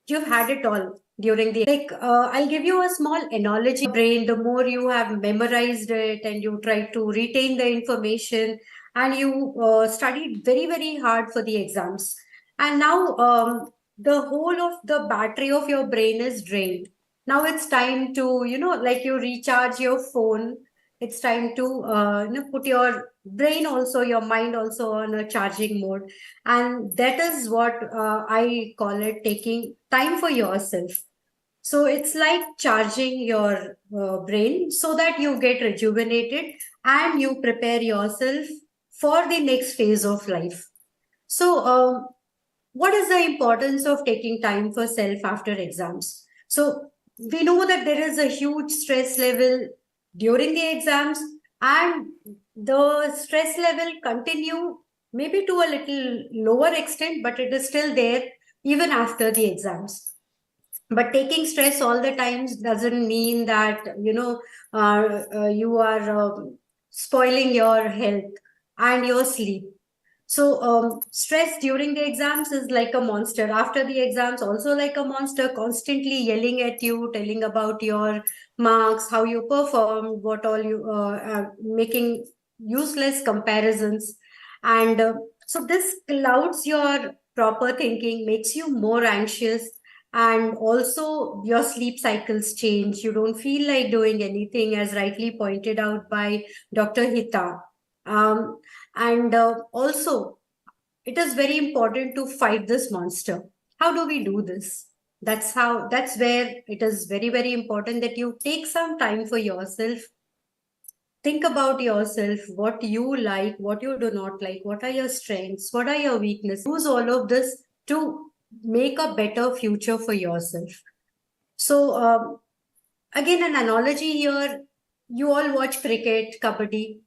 you've had it all during the I'll give you a small analogy. Brain, the more you have memorized it and you try to retain the information and you studied very, very hard for the exams, and now the whole of the battery of your brain is drained. Now it's time to, like you recharge your phone. It's time to put your brain also, your mind also on a charging mode. And that is what I call it taking time for yourself. So it's like charging your brain so that you get rejuvenated and you prepare yourself for the next phase of life. So what is the importance of taking time for self after exams? So we know that there is a huge stress level during the exams, and the stress level continue maybe to a little lower extent, but it is still there even after the exams. But taking stress all the times doesn't mean that you are spoiling your health and your sleep. So stress during the exams is like a monster. After the exams, also like a monster, constantly yelling at you, telling about your marks, how you performed, what all you making useless comparisons. And so this clouds your proper thinking, makes you more anxious, and also your sleep cycles change. You don't feel like doing anything, as rightly pointed out by Dr. Hita. And also, it is very important to fight this monster. How do we do this? That's where it is very, very important that you take some time for yourself. Think about yourself, what you like, what you do not like, what are your strengths, what are your weaknesses. Use all of this to make a better future for yourself. So, again, an analogy here, you all watch cricket, kabaddi.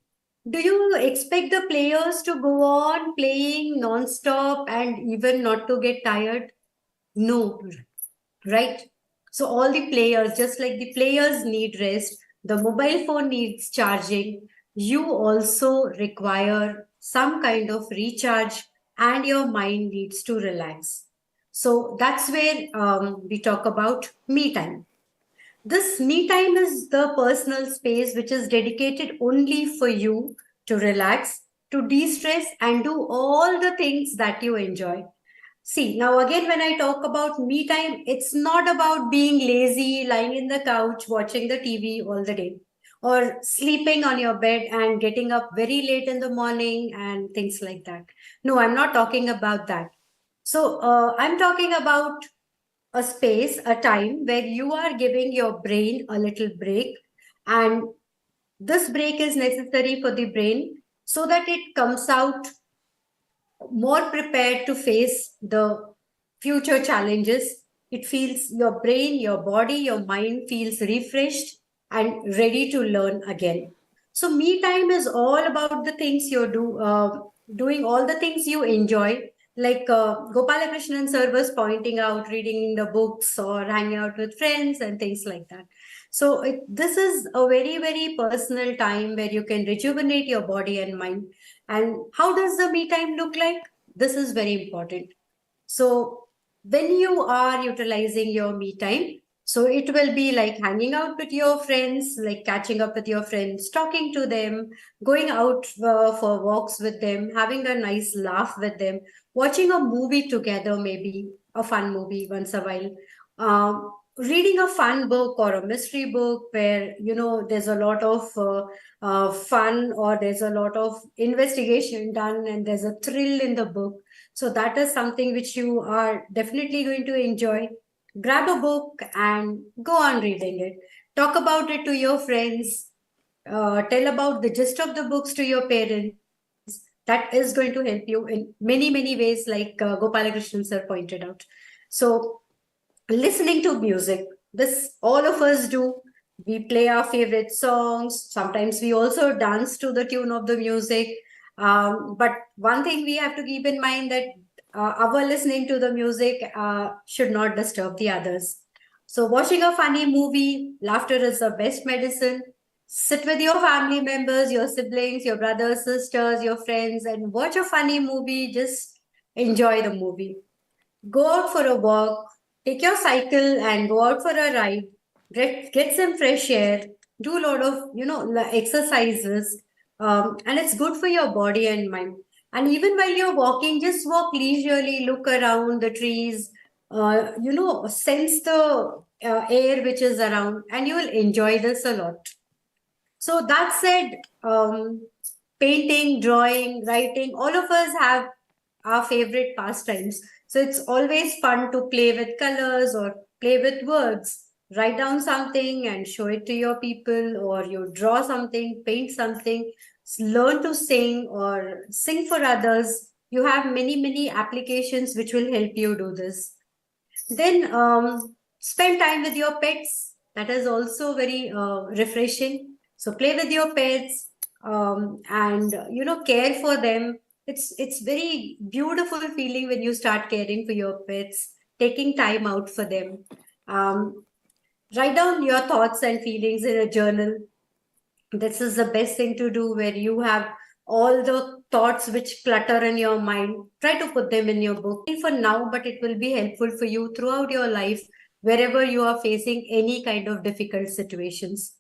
Do you expect the players to go on playing non-stop and even not to get tired? No, right? So all the players, just like the players need rest, the mobile phone needs charging, you also require some kind of recharge and your mind needs to relax. So that's where we talk about me time. This me time is the personal space which is dedicated only for you to relax, to de-stress, and do all the things that you enjoy. See, now again, when I talk about me time, it's not about being lazy, lying in the couch, watching the TV all the day, or sleeping on your bed and getting up very late in the morning and things like that. No, I'm not talking about that. So I'm talking about a space, a time where you are giving your brain a little break, and this break is necessary for the brain so that it comes out more prepared to face the future challenges. It feels your brain, your body, your mind feels refreshed and ready to learn again. So me time is all about the things you do, doing all the things you enjoy, like Gopalakrishnan sir was pointing out, reading the books or hanging out with friends and things like that. So this is a very, very personal time where you can rejuvenate your body and mind. And how does the me time look like? This is very important. So when you are utilizing your me time, so it will be like hanging out with your friends, like catching up with your friends, talking to them, going out for walks with them, having a nice laugh with them, watching a movie together, maybe a fun movie once a while, reading a fun book or a mystery book where, you know, there's a lot of fun, or there's a lot of investigation done and there's a thrill in the book. So that is something which you are definitely going to enjoy. Grab a book and go on reading it. Talk about it to your friends. Tell about the gist of the books to your parents. That is going to help you in many, many ways, like Gopalakrishnan sir pointed out. So listening to music, this all of us do. We play our favorite songs. Sometimes we also dance to the tune of the music. But one thing we have to keep in mind, that our listening to the music should not disturb the others. So watching a funny movie, laughter is the best medicine. Sit with your family members, your siblings, your brothers, sisters, your friends, and watch a funny movie. Just enjoy the movie. Go out for a walk, take your cycle and go out for a ride, get some fresh air, do a lot of, you know, exercises, and it's good for your body and mind. And even while you're walking, just walk leisurely, look around the trees, you know, sense the air which is around, and you will enjoy this a lot. So that said, painting, drawing, writing, all of us have our favorite pastimes. So it's always fun to play with colors or play with words. Write down something and show it to your people, or you draw something, paint something, learn to sing or sing for others. You have many, many applications which will help you do this. Then spend time with your pets. That is also very refreshing. So play with your pets and, you know, care for them. It's very beautiful feeling when you start caring for your pets, taking time out for them. Write down your thoughts and feelings in a journal. This is the best thing to do, where you have all the thoughts which clutter in your mind. Try to put them in your book for now, but it will be helpful for you throughout your life, wherever you are facing any kind of difficult situations.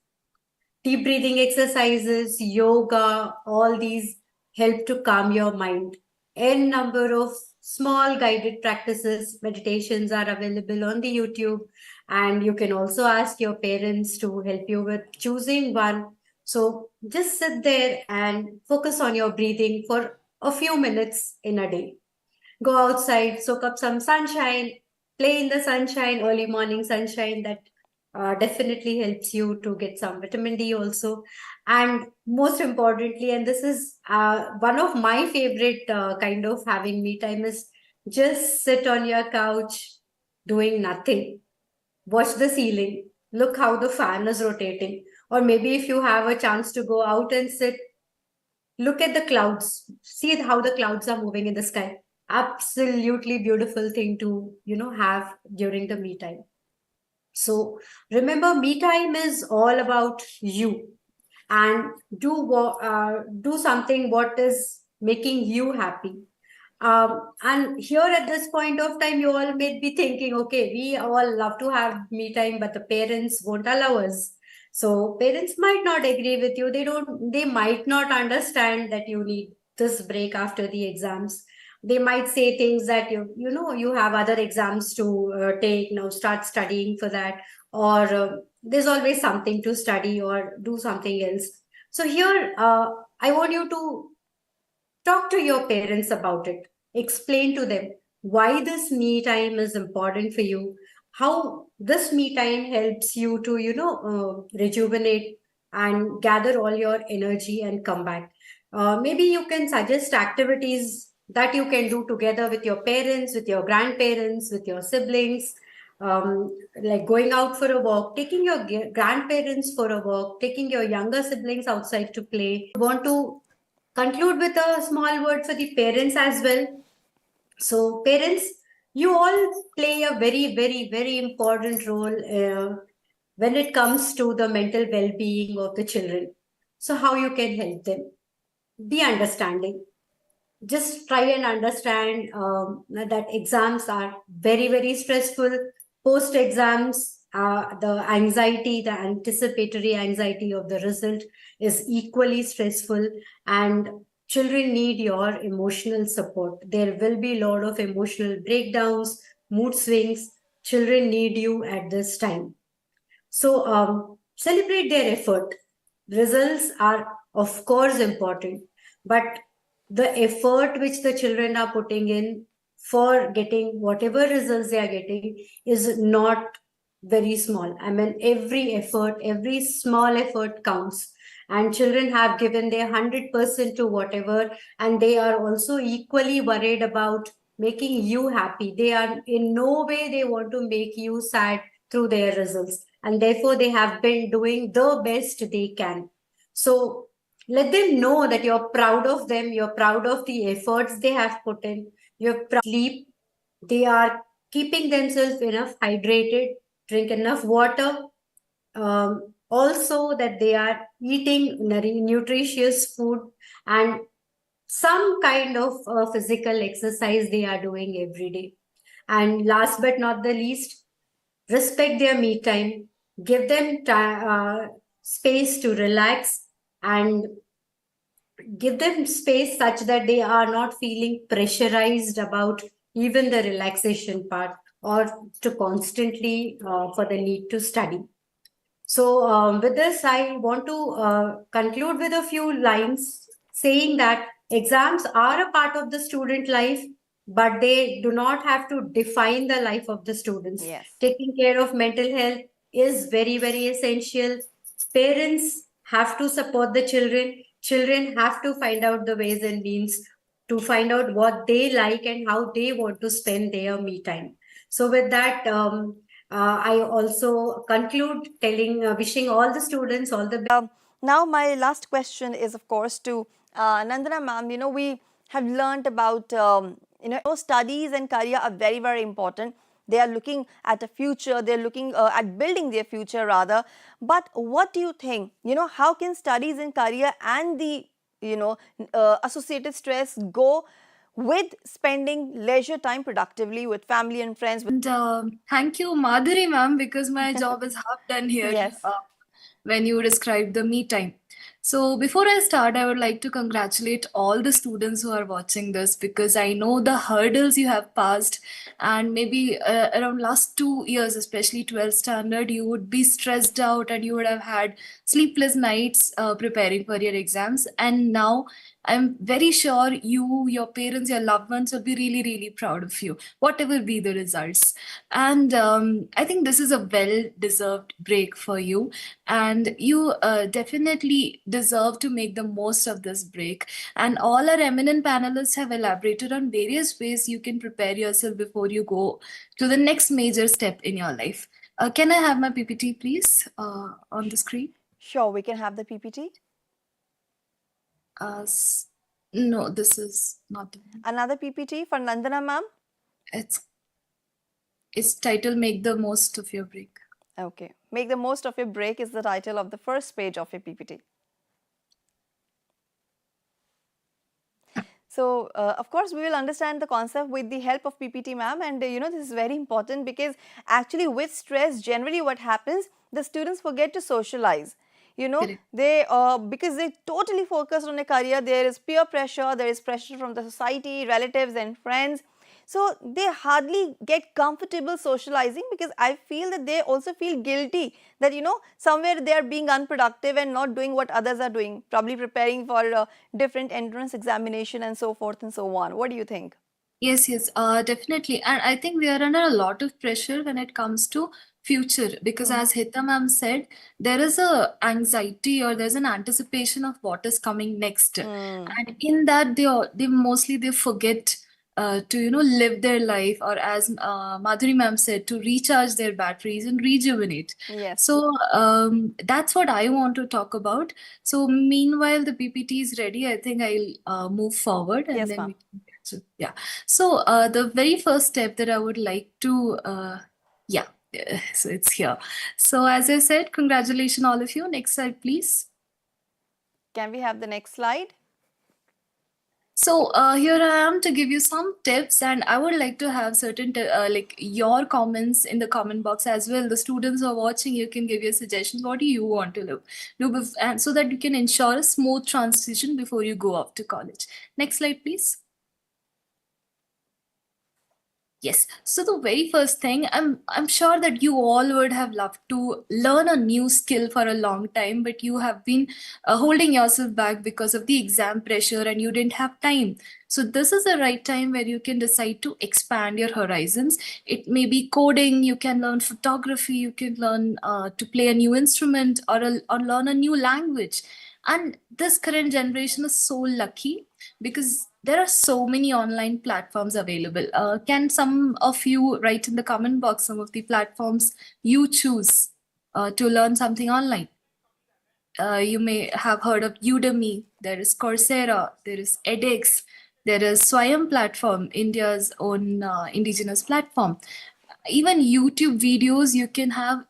Deep breathing exercises, yoga, all these help to calm your mind. N number of small guided practices, meditations are available on the YouTube, and you can also ask your parents to help you with choosing one. So just sit there and focus on your breathing for a few minutes in a day. Go outside, soak up some sunshine, play in the sunshine, early morning sunshine. That definitely helps you to get some vitamin D also. And most importantly, and this is one of my favorite kind of having me time, is just sit on your couch doing nothing. Watch the ceiling, look how the fan is rotating. Or maybe if you have a chance to go out and sit, look at the clouds, see how the clouds are moving in the sky. Absolutely beautiful thing to, have during the me time. So remember, me time is all about you, and do something what is making you happy. And here at this point of time, you all may be thinking, okay, we all love to have me time, but the parents won't allow us. So parents might not agree with you. They might not understand that you need this break after the exams. They might say things that you have other exams to take now, start studying for that, or there's always something to study or do something else. So here, I want you to talk to your parents about it. Explain to them why this me time is important for you, how this me time helps you to, rejuvenate and gather all your energy and come back. Maybe you can suggest activities that you can do together with your parents, with your grandparents, with your siblings, like going out for a walk, taking your grandparents for a walk, taking your younger siblings outside to play. Want to conclude with a small word for the parents as well. So parents, you all play a very, very, very important role when it comes to the mental well-being of the children. So how you can help them? Be understanding. Just try and understand that exams are very, very stressful. Post exams, the anxiety, the anticipatory anxiety of the result is equally stressful, and children need your emotional support. There will be a lot of emotional breakdowns, mood swings. Children need you at this time. So celebrate their effort. Results are, of course, important, but the effort which the children are putting in for getting whatever results they are getting is not very small. I mean, every effort, every small effort counts. And children have given their 100% to whatever, and they are also equally worried about making you happy. They are in no way they want to make you sad through their results. And therefore, they have been doing the best they can. So let them know that you're proud of them, you're proud of the efforts they have put in, you're proud of sleep, they are keeping themselves enough hydrated, drink enough water, also that they are eating nutritious food, and some kind of physical exercise they are doing every day. And last but not the least, respect their me time, give them space to relax, and give them space such that they are not feeling pressurized about even the relaxation part, or to constantly for the need to study. So with this, I want to conclude with a few lines saying that exams are a part of the student life, but they do not have to define the life of the students. Yes. Taking care of mental health is very, very essential. Parents have to support the children. Children have to find out the ways and means to find out what they like and how they want to spend their me time. So with that, I also conclude wishing all the students all the best. Now, my last question is, of course, to Nandana ma'am. We have learned about, studies and career are very, very important. They are looking at a future, they're looking at building their future rather. But what do you think, how can studies and career and the, associated stress go with spending leisure time productively with family and friends? And thank you, Madhuri ma'am, because my job is half done here. Yes. When you describe the me time. So before I start, I would like to congratulate all the students who are watching this, because I know the hurdles you have passed, and maybe around last 2 years, especially 12th standard, you would be stressed out and you would have had sleepless nights preparing for your exams. And now I'm very sure you, your parents, your loved ones will be really, really proud of you, whatever be the results. And I think this is a well-deserved break for you. And you definitely deserve to make the most of this break. And all our eminent panelists have elaborated on various ways you can prepare yourself before you go to the next major step in your life. Can I have my PPT, please, on the screen? Sure, we can have the PPT. No, this is not the one. Another PPT for Nandana ma'am. It's titled Make the Most of Your Break. Okay. Make the most of your break is the title of the first page of your PPT. So, of course, we will understand the concept with the help of PPT, ma'am. And, this is very important because actually with stress, generally what happens, the students forget to socialize. They because they totally focused on a career, there is peer pressure, there is pressure from the society, relatives and friends. So they hardly get comfortable socializing, because I feel that they also feel guilty that, somewhere they are being unproductive and not doing what others are doing, probably preparing for different entrance examination and so forth and so on. What do you think? Yes, definitely. And I think we are under a lot of pressure when it comes to future, because as Hita ma'am said, there is a anxiety or there's an anticipation of what is coming next. And in that they mostly forget to live their life, or as Madhuri ma'am said, to recharge their batteries and rejuvenate. Yes. So that's what I want to talk about. So meanwhile the PPT is ready, I think I'll move forward and yes, then we can get to, yeah. So the very first step that I would like to so it's here. So as I said, congratulations all of you. Next slide, please. Can we have the next slide? So here I am to give you some tips, and I would like to have certain like your comments in the comment box as well. The students who are watching, you can give your suggestions. What do you want to do, and so that you can ensure a smooth transition before you go off to college. Next slide, please. Yes. So the very first thing, I'm sure that you all would have loved to learn a new skill for a long time, but you have been holding yourself back because of the exam pressure and you didn't have time. So this is the right time where you can decide to expand your horizons. It may be coding, you can learn photography, you can learn to play a new instrument, or learn a new language. And this current generation is so lucky because there are so many online platforms available. Can some of you write in the comment box some of the platforms you choose to learn something online? You may have heard of Udemy, there is Coursera, there is edX, there is Swayam platform, India's own indigenous platform. Even YouTube videos, you can have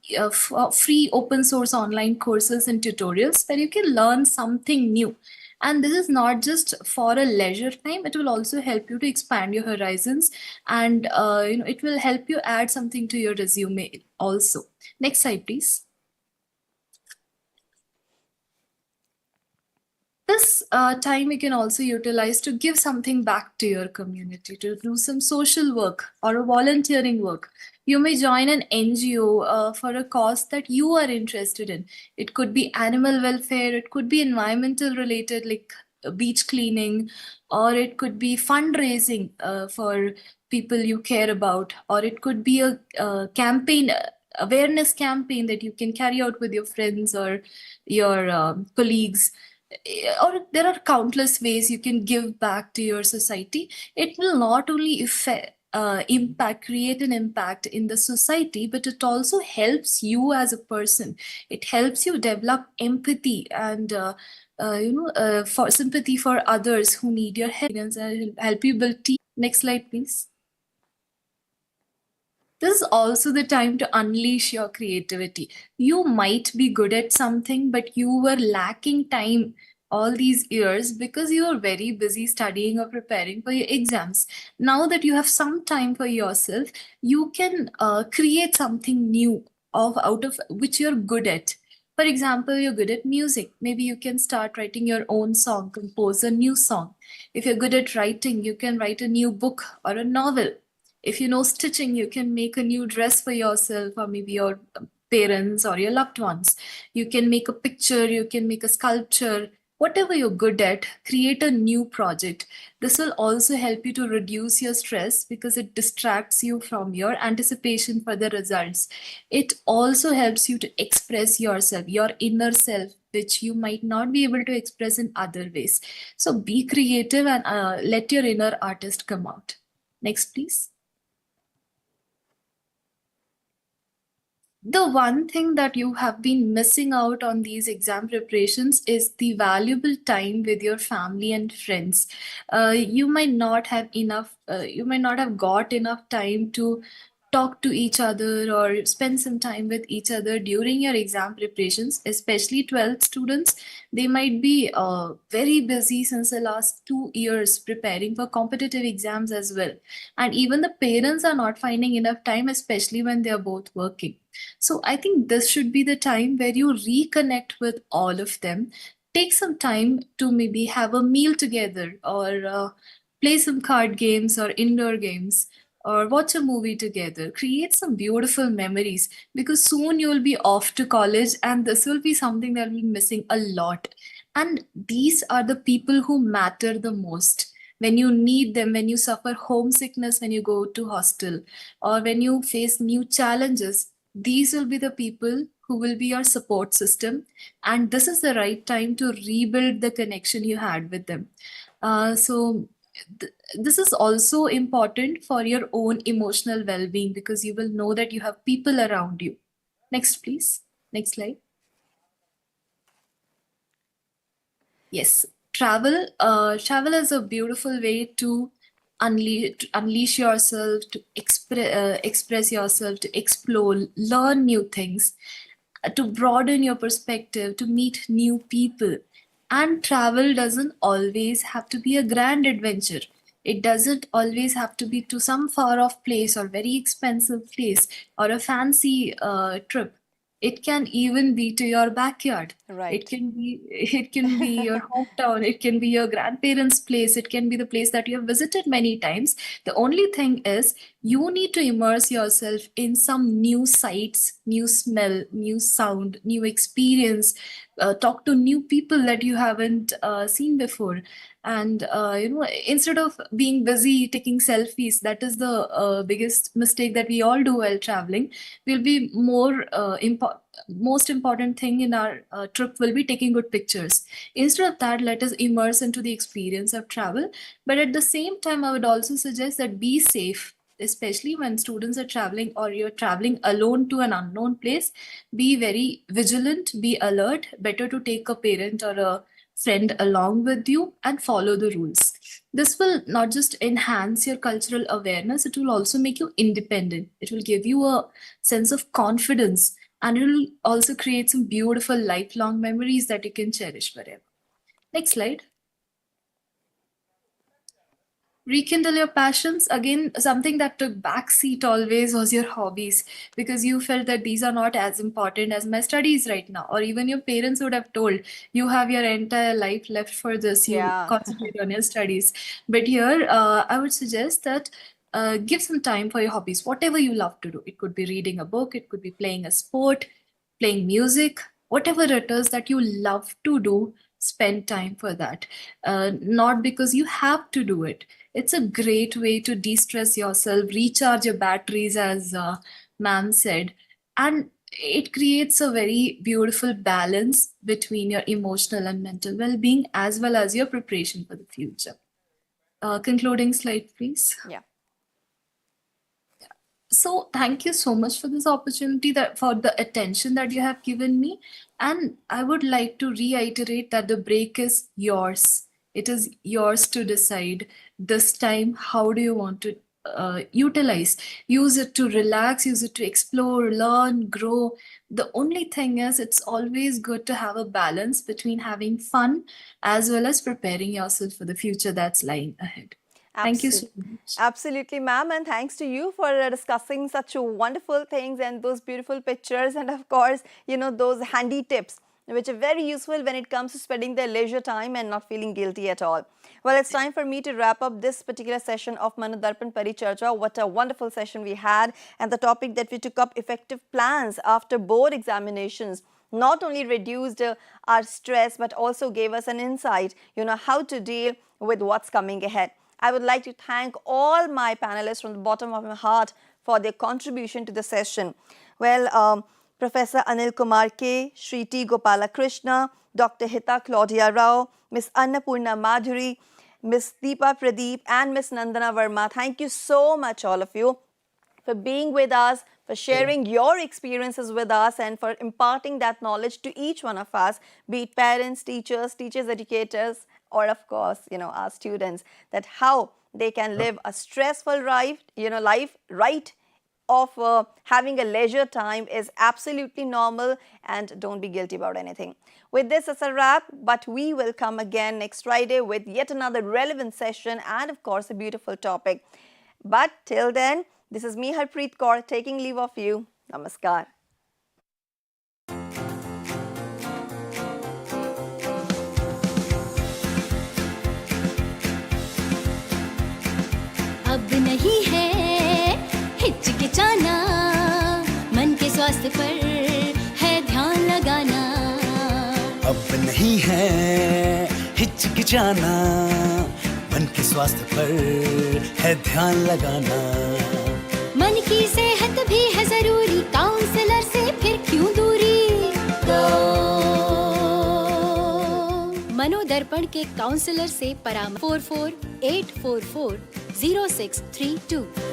free open source online courses and tutorials where you can learn something new. And this is not just for a leisure time, it will also help you to expand your horizons, and it will help you add something to your resume also. Next slide, please. This time you can also utilize to give something back to your community, to do some social work or a volunteering work. You may join an NGO for a cause that you are interested in. It could be animal welfare, it could be environmental related, like beach cleaning, or it could be fundraising for people you care about, or it could be a campaign, awareness campaign that you can carry out with your friends or your colleagues. Or there are countless ways you can give back to your society. It will not only create an impact in the society, but it also helps you as a person. It helps you develop empathy and for sympathy for others who need your help and help you build team. Next slide, please. This is also the time to unleash your creativity. You might be good at something, but you were lacking time all these years because you were very busy studying or preparing for your exams. Now that you have some time for yourself, you can create something new out of which you're good at. For example, you're good at music. Maybe you can start writing your own song, compose a new song. If you're good at writing, you can write a new book or a novel. If you know stitching, you can make a new dress for yourself or maybe your parents or your loved ones. You can make a picture, you can make a sculpture, whatever you're good at, create a new project. This will also help you to reduce your stress because it distracts you from your anticipation for the results. It also helps you to express yourself, your inner self, which you might not be able to express in other ways. So be creative and let your inner artist come out. Next, please. The one thing that you have been missing out on these exam preparations is the valuable time with your family and friends. You might not have enough, you might not have got enough time to talk to each other or spend some time with each other during your exam preparations, especially 12th students. They might be very busy since the last 2 years preparing for competitive exams as well. And even the parents are not finding enough time, especially when they're both working. So I think this should be the time where you reconnect with all of them. Take some time to maybe have a meal together or play some card games or indoor games or watch a movie together. Create some beautiful memories because soon you will be off to college and this will be something that will be missing a lot. And these are the people who matter the most. When you need them, when you suffer homesickness, when you go to hostel, or when you face new challenges, these will be the people who will be your support system. And this is the right time to rebuild the connection you had with them. This is also important for your own emotional well-being because you will know that you have people around you. Next, please. Next slide. Yes, travel. Travel is a beautiful way to unleash yourself, to express yourself, to explore, learn new things, to broaden your perspective, to meet new people. And travel doesn't always have to be a grand adventure. It doesn't always have to be to some far off place or very expensive place or a fancy trip. It can even be to your backyard. Right. It can be your hometown. It can be your grandparents' place. It can be the place that you have visited many times. The only thing is you need to immerse yourself in some new sights, new smell, new sound, new experience. Talk to new people that you haven't seen before. And instead of being busy taking selfies, that is the biggest mistake that we all do while traveling. Will be most important thing in our trip will be taking good pictures. Instead of that, let us immerse into the experience of travel. But at the same time, I would also suggest that be safe, especially when students are traveling or you're traveling alone to an unknown place. Be very vigilant, be alert. Better to take a parent or a friend along with you and follow the rules. This will not just enhance your cultural awareness, it will also make you independent. It will give you a sense of confidence and it will also create some beautiful lifelong memories that you can cherish forever. Next slide. Rekindle your passions. Again, something that took backseat always was your hobbies because you felt that these are not as important as my studies right now, or even your parents would have told you have your entire life left for this. You concentrate on your studies. But here, I would suggest that give some time for your hobbies, whatever you love to do. It could be reading a book, it could be playing a sport, playing music, whatever it is that you love to do. Spend time for that, not because you have to do it. It's a great way to de-stress yourself, recharge your batteries, as ma'am said, and it creates a very beautiful balance between your emotional and mental well-being as well as your preparation for the future. Concluding slide, please. Yeah. So thank you so much for this opportunity, for the attention that you have given me. And I would like to reiterate that the break is yours. It is yours to decide this time, how do you want to utilize. Use it to relax, use it to explore, learn, grow. The only thing is, it's always good to have a balance between having fun as well as preparing yourself for the future that's lying ahead. Thank you so much. Absolutely, ma'am, and thanks to you for discussing such wonderful things and those beautiful pictures, and of course, you know, those handy tips which are very useful when it comes to spending their leisure time and not feeling guilty at all. Well, it's time for me to wrap up this particular session of MANODARPAN Paricharcha. What a wonderful session we had, and the topic that we took up, effective plans after board examinations, not only reduced our stress but also gave us an insight, you know, how to deal with what's coming ahead. I would like to thank all my panelists from the bottom of my heart for their contribution to the session. Well, Professor Anil Kumar K, Shri T. Gopala Krishna, Dr. Hita Claudia Rao, Ms. Annapurna Madhuri, Ms. Deepa Pradeep, and Ms. Nandana Verma. Thank you so much, all of you, for being with us, for sharing your experiences with us, and for imparting that knowledge to each one of us, be it parents, teachers, educators, or of course, you know, our students, that how they can live a stressful life, you know, right of having a leisure time is absolutely normal, and don't be guilty about anything. With this as a wrap, but we will come again next Friday with yet another relevant session and of course a beautiful topic. But till then, this is me, Harpreet Kaur, taking leave of you. Namaskar. अब नहीं है हिचकिचाना, मन के स्वास्थ्य पर है ध्यान लगाना। अब नहीं है हिचकिचाना, मन के स्वास्थ्य पर है ध्यान लगाना। मन की सेहत भी है जरूरी, काउंसलर से फिर क्यों दूरी। मनोदर्पण के काउंसलर से परामर्श 44 844 0632।